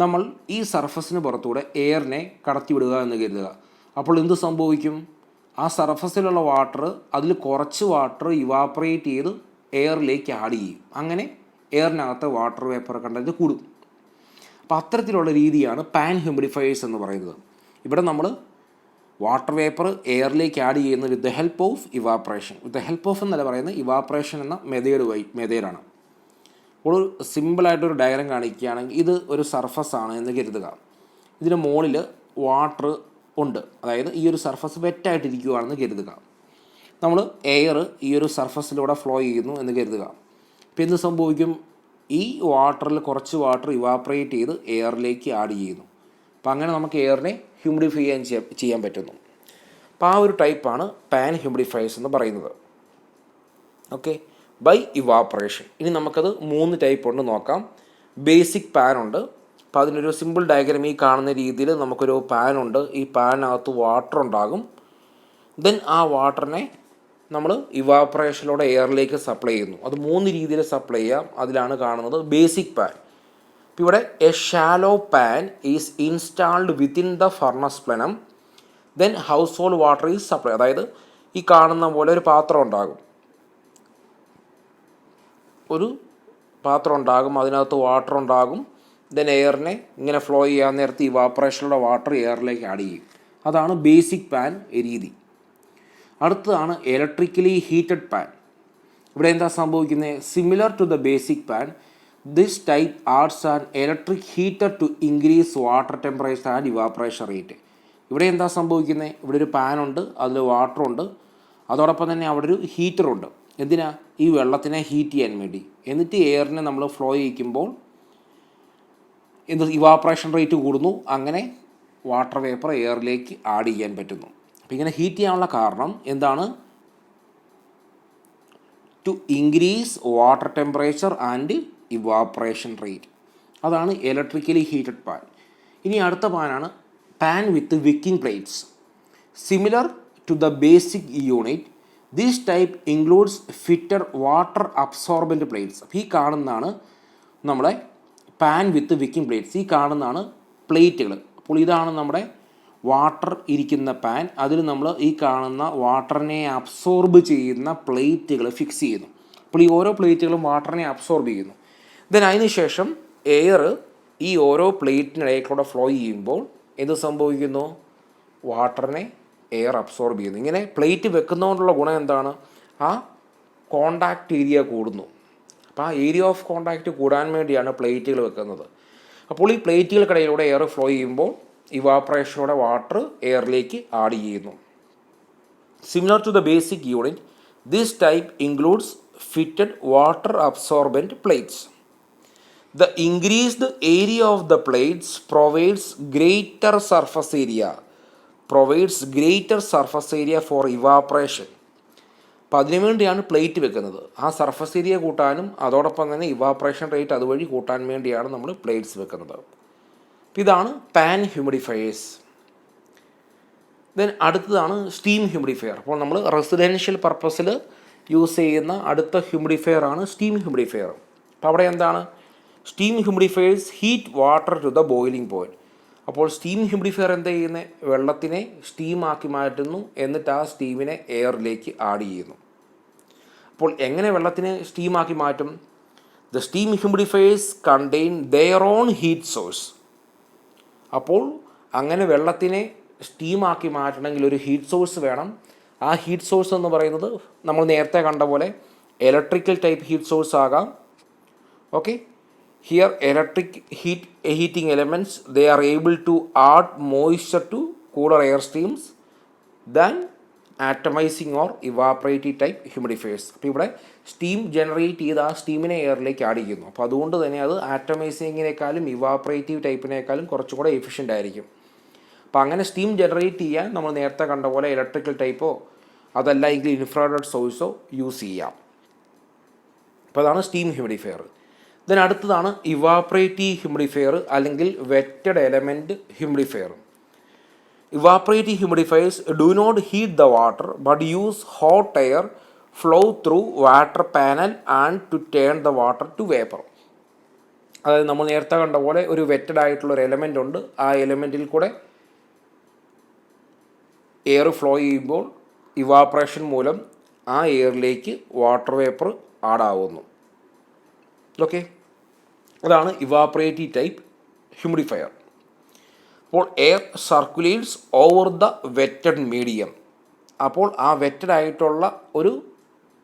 നമ്മൾ ഈ സർഫസിന് പുറത്തൂടെ എയറിനെ കടത്തിവിടുക എന്ന് കരുതുക. അപ്പോൾ എന്ത് സംഭവിക്കും, ആ സർഫസിലുള്ള വാട്ടർ, അതിൽ കുറച്ച് വാട്ടർ ഇവാപ്രേറ്റ് ചെയ്ത് എയറിലേക്ക് ആഡ് ചെയ്യും. അങ്ങനെ എയറിനകത്ത് വാട്ടർ വേപ്പർ കണ്ടന്റ് കൂടും. അപ്പോൾ അത്തരത്തിലുള്ള രീതിയാണ് പാൻ ഹ്യൂമിഡിഫയേഴ്സ് എന്ന് പറയുന്നത്. ഇവിടെ നമ്മൾ വാട്ടർ വേപ്പർ എയറിലേക്ക് ആഡ് ചെയ്യുന്നത് with the help of evaporation. With the help of എന്നല്ല പറയുന്നത്, ഇവാപ്രേഷൻ എന്ന മെത്തേഡാണ്. ഒരു സിമ്പിളായിട്ടൊരു ഡയഗ്രം കാണിക്കുകയാണെങ്കിൽ ഇത് ഒരു സർഫസ് ആണ് എന്ന് കരുതുക. ഇതിന് മുകളിൽ വാട്ടർ ഉണ്ട്, അതായത് ഈ ഒരു സർഫസ് വെറ്റായിട്ടിരിക്കുകയാണെന്ന് കരുതുക. നമ്മൾ എയർ ഈ ഒരു സർഫസിലൂടെ ഫ്ലോ ചെയ്യുന്നു എന്ന് കരുതുക. അപ്പോൾ എന്ത് സംഭവിക്കും? ഈ വാട്ടറിൽ കുറച്ച് വാട്ടർ ഇവാപ്പറേറ്റ് ചെയ്ത് എയറിലേക്ക് ആഡ് ചെയ്യുന്നു. അപ്പോൾ അങ്ങനെ നമുക്ക് എയറിനെ ഹ്യൂമിഡിഫൈ ചെയ്യാൻ പറ്റുന്നു. അപ്പോൾ ആ ഒരു ടൈപ്പാണ് പാൻ ഹ്യൂമിഡിഫയേഴ്സ് എന്ന് പറയുന്നത്. Okay, by evaporation. ഇനി നമുക്കത് 3 ടൈപ്പ് ഉണ്ട് നോക്കാം. ബേസിക് പാൻ ഉണ്ട്. അപ്പോൾ അതിനൊരു സിമ്പിൾ ഡയഗ്രാം ഈ കാണുന്ന രീതിയിൽ നമുക്കൊരു പാൻ ഉണ്ട്. ഈ പാനിനകത്ത് വാട്ടർ ഉണ്ടാകും. ദെൻ ആ വാട്ടറിനെ നമ്മൾ ഇവാപ്പറേഷനിലൂടെ എയറിലേക്ക് സപ്ലൈ ചെയ്യുന്നു. അത് 3 രീതിയിൽ സപ്ലൈ ചെയ്യാം. അതിലാണ് കാണുന്നത് ബേസിക് പാൻ. ഇപ്പോൾ ഇവിടെ a shallow pan is installed within the furnace plenum. Then household water is supply. അതായത് ഈ കാണുന്ന പോലെ ഒരു പാത്രം ഉണ്ടാകും. അതിനകത്ത് വാട്ടർ ഉണ്ടാകും. ദെൻ എയറിനെ ഇങ്ങനെ ഫ്ലോ ചെയ്യാൻ നേരത്ത് ഇവാപ്പറേഷനിലൂടെ വാട്ടർ എയറിലേക്ക് ആഡ് ചെയ്യും. അതാണ് ബേസിക് പാൻ രീതി. അടുത്തതാണ് ഇലക്ട്രിക്കലി ഹീറ്റഡ് പാൻ. ഇവിടെ എന്താ സംഭവിക്കുന്നത്? Similar to the basic pan, this type adds an electric heater to increase water temperature and evaporation rate. ഇവിടെ എന്താ സംഭവിക്കുന്നത്? ഇവിടെ ഒരു പാനുണ്ട്, അതിൽ വാട്ടറുണ്ട്, അതോടൊപ്പം തന്നെ അവിടെ ഒരു ഹീറ്ററുണ്ട്. എന്തിനാ? ഈ വെള്ളത്തിനെ ഹീറ്റ് ചെയ്യാൻ വേണ്ടി. എന്നിട്ട് എയറിനെ നമ്മൾ ഫ്ലോ ചെയ്യിക്കുമ്പോൾ ഇവാപ്പറേഷൻ റേറ്റ് കൂടുന്നു. അങ്ങനെ വാട്ടർ വേപ്പർ എയറിലേക്ക് ആഡ് ചെയ്യാൻ പറ്റുന്നു. അപ്പോൾ ഇങ്ങനെ ഹീറ്റ് ചെയ്യാനുള്ള കാരണം എന്താണ്? To increase water temperature and evaporation rate. അതാണ് ഇലക്ട്രിക്കലി ഹീറ്റഡ് പാൻ. ഇനി അടുത്ത പാനാണ് pan with wicking plates. Similar to the basic unit, this type includes fitted water absorbent plates. അപ്പോൾ ഈ കാണുന്നതാണ് നമ്മളെ പാൻ വിത്ത് വിക്കിംഗ് പ്ലേറ്റ്സ്. ഈ കാണുന്നതാണ് പ്ലേറ്റുകൾ. അപ്പോൾ ഇതാണ് നമ്മുടെ വാട്ടർ ഇരിക്കുന്ന പാൻ. അതിൽ നമ്മൾ ഈ കാണുന്ന വാട്ടറിനെ അബ്സോർബ് ചെയ്യുന്ന പ്ലേറ്റുകൾ ഫിക്സ് ചെയ്യുന്നു. അപ്പോൾ ഈ ഓരോ പ്ലേറ്റുകളും വാട്ടറിനെ അബ്സോർബ് ചെയ്യുന്നു. ദെൻ അതിന് ശേഷം എയർ ഈ ഓരോ പ്ലേറ്റിനിടയിലൂടെ ഫ്ലോ ചെയ്യുമ്പോൾ എന്ത് സംഭവിക്കുന്നു? വാട്ടറിനെ എയർ അബ്സോർബ് ചെയ്യുന്നു. ഇങ്ങനെ പ്ലേറ്റ് വെക്കുന്നതുകൊണ്ടുള്ള ഗുണം എന്താണ്? ആ കോണ്ടാക്റ്റ് ഏരിയ കൂടുന്നു. അപ്പോൾ ആ ഏരിയ ഓഫ് കോണ്ടാക്റ്റ് കൂടാൻ വേണ്ടിയാണ് പ്ലേറ്റുകൾ വെക്കുന്നത്. അപ്പോൾ ഈ പ്ലേറ്റുകൾക്കിടയിലൂടെ എയർ ഫ്ലോ ചെയ്യുമ്പോൾ ഇവാപ്പറേഷനോടെ വാട്ടർ എയറിലേക്ക് ആഡ് ചെയ്യുന്നു. Similar to the basic unit, this type includes fitted water absorbent plates. The increased area of the plates provides greater surface area for evaporation. അപ്പോൾ അതിനു വേണ്ടിയാണ് പ്ലേറ്റ് വെക്കുന്നത്. ആ സർഫസ് ഏരിയ കൂട്ടാനും അതോടൊപ്പം തന്നെ ഇവാപ്പറേഷൻ റേറ്റ് അതുവഴി കൂട്ടാൻ വേണ്ടിയാണ് നമ്മൾ പ്ലേറ്റ്സ് വെക്കുന്നത്. ഇതാണ് പാൻ ഹ്യൂമിഡിഫയേഴ്സ്. ദെൻ അടുത്തതാണ് സ്റ്റീം ഹ്യൂമിഡിഫയർ. അപ്പോൾ നമ്മൾ റെസിഡൻഷ്യൽ പർപ്പസിൽ യൂസ് ചെയ്യുന്ന അടുത്ത ഹ്യൂമിഡിഫയർ ആണ് സ്റ്റീം ഹ്യൂമിഡിഫയർ. അപ്പോൾ അവിടെ എന്താണ്? Steam humidifiers heat water to the boiling point. അപ്പോൾ സ്റ്റീം ഹ്യൂമിഡിഫയർ എന്താ ചെയ്യുന്നത്? വെള്ളത്തിനെ സ്റ്റീമാക്കി മാറ്റുന്നു. എന്നിട്ട് ആ സ്റ്റീമിനെ എയറിലേക്ക് ആഡ് ചെയ്യുന്നു. അപ്പോൾ എങ്ങനെ വെള്ളത്തിനെ സ്റ്റീമാക്കി മാറ്റും? The steam humidifiers contain their own heat source. അപ്പോൾ അങ്ങനെ വെള്ളത്തിനെ സ്റ്റീമാക്കി മാറ്റണമെങ്കിൽ ഒരു ഹീറ്റ് സോഴ്സ് വേണം. ആ ഹീറ്റ് സോഴ്സ് എന്ന് പറയുന്നത് നമ്മൾ നേരത്തെ കണ്ട പോലെ ഇലക്ട്രിക്കൽ ടൈപ്പ് ഹീറ്റ് സോഴ്സ് ആകാം. Okay, here electric heating elements, they are able to add moisture to cooler air streams than atomizing or evaporative type humidifiers. അപ്പോൾ ഇവിടെ സ്റ്റീം ജനറേറ്റ് ചെയ്ത് ആ സ്റ്റീമിനെ എയറിലേക്ക് ആഡ് ചെയ്യുന്നു. അപ്പോൾ അതുകൊണ്ട് തന്നെ അത് ആറ്റമൈസിങ്ങിനേക്കാളും ഇവാപ്പറേറ്റീവ് ടൈപ്പിനേക്കാളും കുറച്ചും കൂടെ എഫിഷ്യൻ്റ് ആയിരിക്കും. അപ്പോൾ അങ്ങനെ സ്റ്റീം ജനറേറ്റ് ചെയ്യാൻ നമ്മൾ നേരത്തെ കണ്ട പോലെ ഇലക്ട്രിക്കൽ ടൈപ്പോ അതല്ല എങ്കിൽ ഇൻഫ്രാറെഡ് സോഴ്സോ യൂസ് ചെയ്യാം. അപ്പോൾ അതാണ് സ്റ്റീം ഹ്യൂമിഡിഫയർ. ദെൻ അടുത്തതാണ് ഇവാപ്പറേറ്റീവ് ഹ്യൂമിഡിഫയർ അല്ലെങ്കിൽ wetted element humidifier. Evaporative humidifiers do not heat the water but use hot air flow through water panel and to turn the water to vapour. അതായത് നമ്മൾ നേരത്തെ കണ്ട പോലെ ഒരു വെറ്റഡ് ആയിട്ടുള്ളൊരു element ഉണ്ട്. ആ എലമെൻറ്റിൽ കൂടെ എയർ ഫ്ലോ ചെയ്യുമ്പോൾ ഇവാപ്പറേഷൻ മൂലം ആ എയറിലേക്ക് വാട്ടർ വേപ്പർ ആഡാവുന്നു. ഓക്കെ, അതാണ് ഇവാപ്പറേറ്റീവ് ടൈപ്പ് ഹ്യൂമിഡിഫയർ. അപ്പോൾ air circulates over the wetted medium. അപ്പോൾ ആ വെറ്റഡ് ആയിട്ടുള്ള ഒരു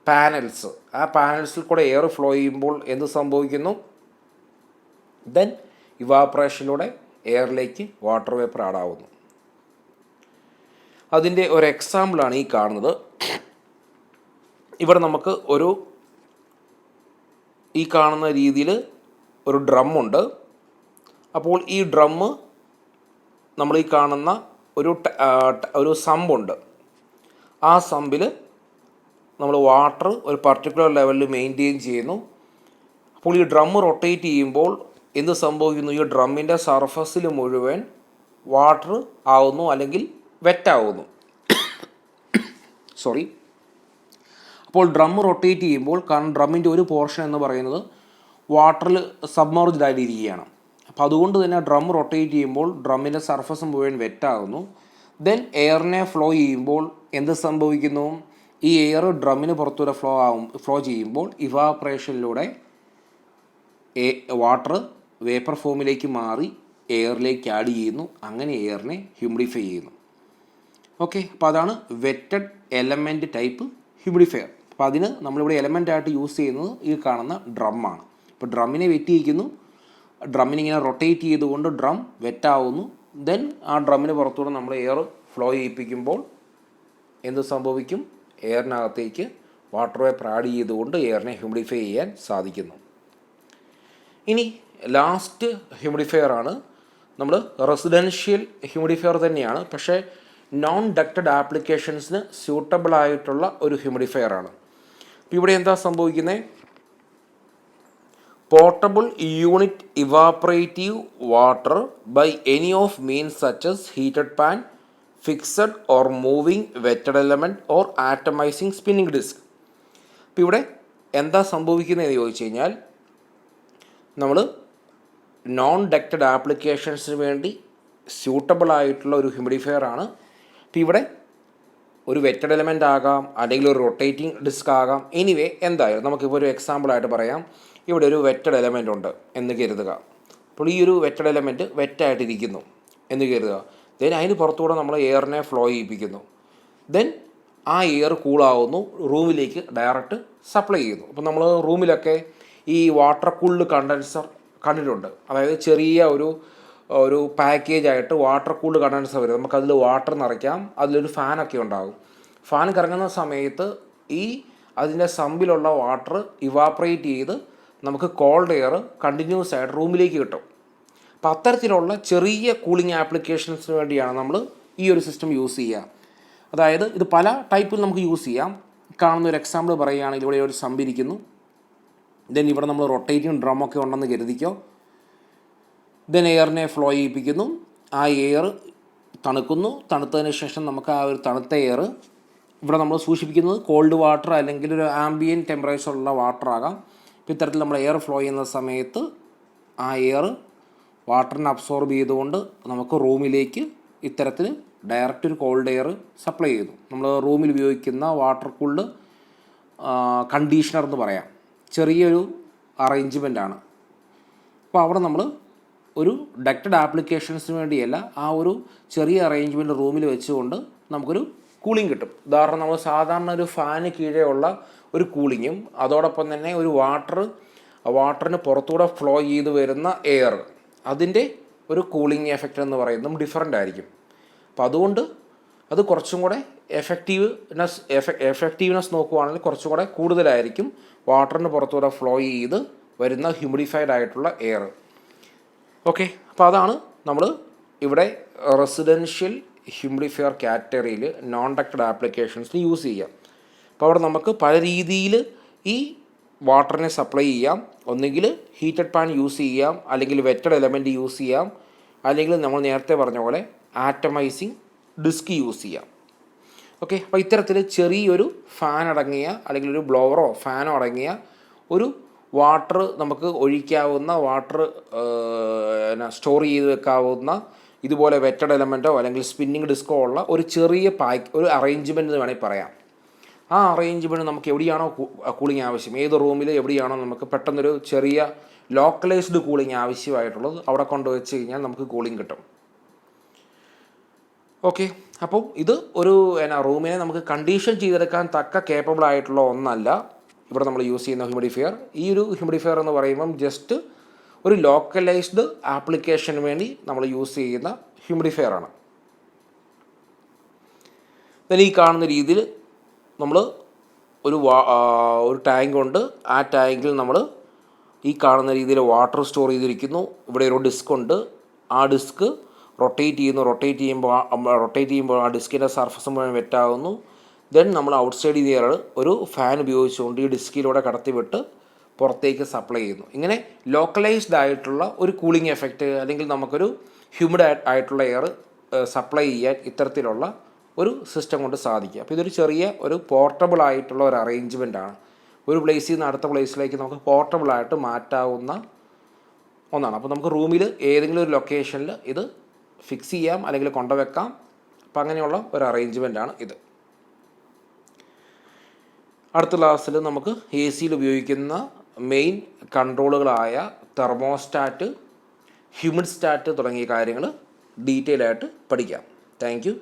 പാനൽസ്, ആ പാനൽസിൽ കൂടെ എയർ ഫ്ലോ ചെയ്യുമ്പോൾ എന്ത് സംഭവിക്കുന്നു? ദെൻ ഇവാപ്രേഷനിലൂടെ എയറിലേക്ക് വാട്ടർ വേപ്പർ ആഡ് ആവുന്നു. അതിൻ്റെ ഒരു എക്സാമ്പിളാണ് ഈ കാണുന്നത്. ഇവിടെ നമുക്ക് ഈ കാണുന്ന രീതിയിൽ ഒരു ഡ്രമ്മുണ്ട്. അപ്പോൾ ഈ ഡ്രമ്മ് നമ്മൾ ഈ കാണുന്ന ഒരു സമ്പുണ്ട്. ആ സമ്പിൽ നമ്മൾ വാട്ടർ ഒരു പർട്ടിക്കുലർ ലെവലിൽ മെയിൻറ്റെയിൻ ചെയ്യുന്നു. അപ്പോൾ ഈ ഡ്രമ്മ് റൊട്ടേറ്റ് ചെയ്യുമ്പോൾ എന്ത് സംഭവിക്കുന്നു? ഈ ഡ്രമ്മിൻ്റെ സർഫസിൽ മുഴുവൻ വാട്ടർ ആവുന്നു, അല്ലെങ്കിൽ വെറ്റാവുന്നു. സോറി. അപ്പോൾ ഡ്രമ്മ് റൊട്ടേറ്റ് ചെയ്യുമ്പോൾ, കാരണം ഡ്രമ്മിൻ്റെ ഒരു പോർഷൻ എന്ന് പറയുന്നത് വാട്ടറിൽ സബ്മർജ്ഡ് ആയിട്ടിരിക്കുകയാണ്. അപ്പോൾ അതുകൊണ്ട് തന്നെ ഡ്രം റൊട്ടേറ്റ് ചെയ്യുമ്പോൾ ഡ്രമ്മിൻ്റെ സർഫസ് മുഴുവൻ വെറ്റാകുന്നു. ദെൻ എയറിനെ ഫ്ലോ ചെയ്യുമ്പോൾ എന്ത് സംഭവിക്കുന്നു? ഈ എയർ ഡ്രമ്മിന് പുറത്തൂടെ ഫ്ലോ ചെയ്യുമ്പോൾ ഇവാപ്രേഷനിലൂടെ വാട്ടർ വേപ്പർ ഫോമിലേക്ക് മാറി എയറിലേക്ക് ആഡ് ചെയ്യുന്നു. അങ്ങനെ എയറിനെ ഹ്യൂമിഡിഫൈ ചെയ്യുന്നു. ഓക്കെ, അപ്പോൾ അതാണ് വെറ്റഡ് എലമെൻറ്റ് ടൈപ്പ് ഹ്യൂമിഡിഫയർ. അപ്പോൾ അതിന് നമ്മളിവിടെ എലമെൻ്റായിട്ട് യൂസ് ചെയ്യുന്നത് ഈ കാണുന്ന ഡ്രമ്മാണ്. ഇപ്പോൾ ഡ്രമ്മിനെ വെറ്റ് ചെയ്യിക്കുന്നു, ഡ്രമ്മിനിങ്ങനെ റൊട്ടേറ്റ് ചെയ്തുകൊണ്ട് ഡ്രം വെറ്റാവുന്നു. ദെൻ ആ ഡ്രമ്മിന് പുറത്തൂടെ നമ്മൾ എയർ ഫ്ലോ ചെയ്യിപ്പിക്കുമ്പോൾ എന്ത് സംഭവിക്കും? എയറിനകത്തേക്ക് വാട്ടർ വേപ്പർ ആഡ് ചെയ്തുകൊണ്ട് എയറിനെ ഹ്യൂമിഡിഫൈ ചെയ്യാൻ സാധിക്കുന്നു. ഇനി ലാസ്റ്റ് ഹ്യൂമിഡിഫയർ ആണ്. നമ്മൾ റെസിഡൻഷ്യൽ ഹ്യൂമിഡിഫയർ തന്നെയാണ്, പക്ഷേ നോൺ ഡക്റ്റഡ് ആപ്ലിക്കേഷൻസിന് സ്യൂട്ടബിൾ ആയിട്ടുള്ള ഒരു ഹ്യൂമിഡിഫയർ ആണ്. അപ്പോൾ ഇവിടെ എന്താ സംഭവിക്കുന്നത്? Portable unit evaporative water by any of means such as heated pan, fixed or moving wetted element or atomising spinning disc. അപ്പോൾ ഇവിടെ എന്താ സംഭവിക്കുന്നതെന്ന് ചോദിച്ചു കഴിഞ്ഞാൽ, നമ്മൾ നോൺ ഡക്റ്റഡ് ആപ്ലിക്കേഷൻസിന് വേണ്ടി സ്യൂട്ടബിൾ ആയിട്ടുള്ള ഒരു ഹ്യൂമിഡിഫയർ ആണ്. അപ്പോൾ ഇവിടെ ഒരു വെറ്റഡ് എലമെൻ്റ് ആകാം, അല്ലെങ്കിൽ ഒരു റൊട്ടേറ്റിംഗ് ഡിസ്ക് ആകാം. എനിവേ എന്തായാലും നമുക്കിപ്പോൾ ഒരു എക്സാമ്പിളായിട്ട് പറയാം. ഇവിടെ ഒരു വെറ്റഡ് എലമെൻ്റ് ഉണ്ട് എന്ന് കരുതുക. അപ്പോൾ ഈ ഒരു വെറ്റഡ് എലമെൻറ്റ് വെറ്റായിട്ടിരിക്കുന്നു എന്ന് കരുതുക. ദെൻ അതിന് പുറത്തുകൂടെ നമ്മൾ എയറിനെ ഫ്ലോ ചെയ്യിപ്പിക്കുന്നു. ദെൻ ആ എയർ കൂളാവുന്നു, റൂമിലേക്ക് ഡയറക്റ്റ് സപ്ലൈ ചെയ്യുന്നു. അപ്പോൾ നമ്മൾ റൂമിലൊക്കെ ഈ വാട്ടർ കൂൾഡ് കണ്ടൻസർ കണ്ടിട്ടുണ്ട്. അതായത് ചെറിയ ഒരു പാക്കേജായിട്ട് വാട്ടർ കൂൾഡ് കണ്ടൻസർ വരും. നമുക്കതിൽ വാട്ടർ നിറയ്ക്കാം, അതിലൊരു ഫാനൊക്കെ ഉണ്ടാകും. ഫാൻ കറങ്ങുന്ന സമയത്ത് അതിൻ്റെ സമ്പിലുള്ള വാട്ടർ ഇവാപ്പറേറ്റ് ചെയ്ത് നമുക്ക് കോൾഡ് എയർ കണ്ടിന്യൂസ് ആയിട്ട് റൂമിലേക്ക് കിട്ടും. അപ്പോൾ അത്തരത്തിലുള്ള ചെറിയ കൂളിംഗ് ആപ്ലിക്കേഷൻസിന് വേണ്ടിയാണ് നമ്മൾ ഈ ഒരു സിസ്റ്റം യൂസ് ചെയ്യുക. അതായത് ഇത് പല ടൈപ്പിൽ നമുക്ക് യൂസ് ചെയ്യാം. കാണുന്ന ഒരു എക്സാമ്പിൾ പറയുകയാണെങ്കിൽ ഇവിടെ ഒരു സമ്പിരിക്കുന്നു. ദെൻ ഇവിടെ നമ്മൾ റൊട്ടേറ്റിംഗ് ഡ്രമ്മൊക്കെ ഉണ്ടെന്ന് കരുതിക്കോ. Then എയറിനെ flow ചെയ്യിപ്പിക്കുന്നു. ആ എയർ തണുക്കുന്നു. തണുത്തതിന് ശേഷം നമുക്ക് ആ ഒരു തണുത്ത എയർ ഇവിടെ നമ്മൾ സൂക്ഷിപ്പിക്കുന്നത് കോൾഡ് വാട്ടർ അല്ലെങ്കിൽ ഒരു ആംബിയൻ ടെമ്പറേച്ചറുള്ള വാട്ടർ ആകാം. അപ്പോൾ ഇത്തരത്തിൽ നമ്മൾ എയർ ഫ്ലോ ചെയ്യുന്ന സമയത്ത് ആ എയർ വാട്ടറിനെ അബ്സോർബ് ചെയ്തുകൊണ്ട് നമുക്ക് റൂമിലേക്ക് ഇത്തരത്തിൽ ഡയറക്റ്റ് ഒരു കോൾഡ് എയർ സപ്ലൈ ചെയ്യുന്നു. നമ്മൾ റൂമിൽ ഉപയോഗിക്കുന്ന വാട്ടർ കൂൾഡ് കണ്ടീഷണർ എന്ന് പറയാം. ചെറിയൊരു അറേഞ്ച്മെൻ്റാണ്. അപ്പോൾ അവിടെ നമ്മൾ ഒരു ഡക്റ്റഡ് ആപ്ലിക്കേഷൻസിന് വേണ്ടിയല്ല, ആ ഒരു ചെറിയ അറേഞ്ച്മെൻറ്റ് റൂമിൽ വെച്ചുകൊണ്ട് നമുക്കൊരു കൂളിംഗ് കിട്ടും. ഉദാഹരണം, നമ്മൾ സാധാരണ ഒരു ഫാന് കീഴേ ഉള്ള ഒരു കൂളിങ്ങും അതോടൊപ്പം തന്നെ ഒരു വാട്ടറിന് പുറത്തൂടെ ഫ്ലോ ചെയ്ത് വരുന്ന എയർ, അതിൻ്റെ ഒരു കൂളിംഗ് എഫക്റ്റ് എന്ന് പറയുന്നതും ഡിഫറൻ്റ് ആയിരിക്കും. അപ്പോൾ അതുകൊണ്ട് അത് കുറച്ചും കൂടെ എഫക്റ്റീവ്നെസ് നോക്കുവാണെങ്കിൽ കുറച്ചും കൂടെ കൂടുതലായിരിക്കും വാട്ടറിന് പുറത്തൂടെ ഫ്ലോ ചെയ്ത് വരുന്ന ഹ്യൂമിഡിഫൈഡ് ആയിട്ടുള്ള എയർ. ഓക്കെ, അപ്പോൾ അതാണ് നമ്മൾ ഇവിടെ റെസിഡൻഷ്യൽ ഹ്യൂമിഡിഫയർ കാറ്റഗറിയിൽ നോൺ ഡക്റ്റഡ് ആപ്ലിക്കേഷൻസിന് യൂസ് ചെയ്യാം. അപ്പോൾ അവിടെ നമുക്ക് പല രീതിയിൽ ഈ വാട്ടറിനെ സപ്ലൈ ചെയ്യാം. ഒന്നുകിൽ ഹീറ്റഡ് പാൻ യൂസ് ചെയ്യാം, അല്ലെങ്കിൽ വെറ്റഡ് എലമെൻറ്റ് യൂസ് ചെയ്യാം, അല്ലെങ്കിൽ നമ്മൾ നേരത്തെ പറഞ്ഞ പോലെ ആറ്റമൈസിങ് ഡിസ്ക് യൂസ് ചെയ്യാം. ഓക്കെ, അപ്പോൾ ഇത്തരത്തിൽ ചെറിയൊരു ഫാൻ അടങ്ങിയ അല്ലെങ്കിൽ ഒരു ബ്ലോവറോ ഫാനോ അടങ്ങിയ ഒരു വാട്ടർ നമുക്ക് ഒഴിക്കാവുന്ന, വാട്ടർ സ്റ്റോർ ചെയ്ത് വെക്കാവുന്ന ഇതുപോലെ വെറ്റഡ് എലമെൻറ്റോ അല്ലെങ്കിൽ സ്പിന്നിങ് ഡിസ്കോ ഉള്ള ഒരു ചെറിയ ഒരു അറേഞ്ച്മെൻറ്റ് എന്ന് വേണമെങ്കിൽ പറയാം. ആ അറേഞ്ച്മെൻറ്റ് നമുക്ക് എവിടെയാണോ കൂളിംഗ് ആവശ്യം, ഏത് റൂമിൽ എവിടെയാണോ നമുക്ക് പെട്ടെന്നൊരു ചെറിയ ലോക്കലൈസ്ഡ് കൂളിംഗ് ആവശ്യമായിട്ടുള്ളത് അവിടെ കൊണ്ടുവച്ച് കഴിഞ്ഞാൽ നമുക്ക് കൂളിംഗ് കിട്ടും. ഓക്കെ, അപ്പോൾ ഇത് ഒരു റൂമിനെ നമുക്ക് കണ്ടീഷൻ ചെയ്തെടുക്കാൻ തക്ക കേപ്പബിൾ ആയിട്ടുള്ള ഒന്നല്ല ഇവിടെ നമ്മൾ യൂസ് ചെയ്യുന്ന ഹ്യൂമിഡിഫയർ. ഈ ഒരു ഹ്യൂമിഡിഫയർ എന്ന് പറയുമ്പം ജസ്റ്റ് ഒരു ലോക്കലൈസ്ഡ് ആപ്ലിക്കേഷന് വേണ്ടി നമ്മൾ യൂസ് ചെയ്യുന്ന ഹ്യൂമിഡിഫയർ ആണ്. then ഈ കാണുന്ന രീതിയിൽ നമ്മൾ ഒരു ടാങ്ക് ഉണ്ട്. ആ ടാങ്കിൽ നമ്മൾ ഈ കാണുന്ന രീതിയിൽ വാട്ടർ സ്റ്റോർ ചെയ്തിരിക്കുന്നു. ഇവിടെ ഒരു ഡിസ്ക് ഉണ്ട്. ആ ഡിസ്ക് റൊട്ടേറ്റ് ചെയ്യുമ്പോൾ ആ ഡിസ്കിൻ്റെ സർഫസ് മുഴുവൻ വെറ്റാകുന്നു. ദെൻ നമ്മൾ ഔട്ട്സൈഡ് എയർ ഒരു ഫാൻ ഉപയോഗിച്ചുകൊണ്ട് ഈ ഡിസ്കിലൂടെ കടത്തിവിട്ട് പുറത്തേക്ക് സപ്ലൈ ചെയ്യുന്നു. ഇങ്ങനെ ലോക്കലൈസ്ഡ് ആയിട്ടുള്ള ഒരു കൂളിംഗ് എഫക്റ്റ് അല്ലെങ്കിൽ നമുക്കൊരു ഹ്യൂമിഡ് ആയിട്ടുള്ള എയർ സപ്ലൈ ചെയ്യാൻ ഇത്തരത്തിലുള്ള ഒരു സിസ്റ്റം കൊണ്ട് സാധിക്കും. അപ്പോൾ ഇതൊരു ചെറിയ ഒരു പോർട്ടബിൾ ആയിട്ടുള്ള ഒരു അറേഞ്ച്മെൻറ്റാണ്. ഒരു പ്ലേസിൽ നിന്ന് അടുത്ത പ്ലേസിലേക്ക് നമുക്ക് പോർട്ടബിളായിട്ട് മാറ്റാവുന്ന ഒന്നാണ്. അപ്പോൾ നമുക്ക് റൂമിൽ ഏതെങ്കിലും ഒരു ലൊക്കേഷനിൽ ഇത് ഫിക്സ് ചെയ്യാം അല്ലെങ്കിൽ കൊണ്ടുവെക്കാം. അപ്പോൾ അങ്ങനെയുള്ള ഒരു അറേഞ്ച്മെൻറ്റാണ് ഇത്. അടുത്ത ക്ലാസ്സിൽ നമുക്ക് എ സിയിൽ ഉപയോഗിക്കുന്ന മെയിൻ കൺട്രോളുകളായ തെർമോസ്റ്റാറ്റ്, ഹ്യൂമിഡ് സ്റ്റാറ്റ് തുടങ്ങിയ കാര്യങ്ങൾ ഡീറ്റെയിൽ ആയിട്ട് പഠിക്കാം. Thank you.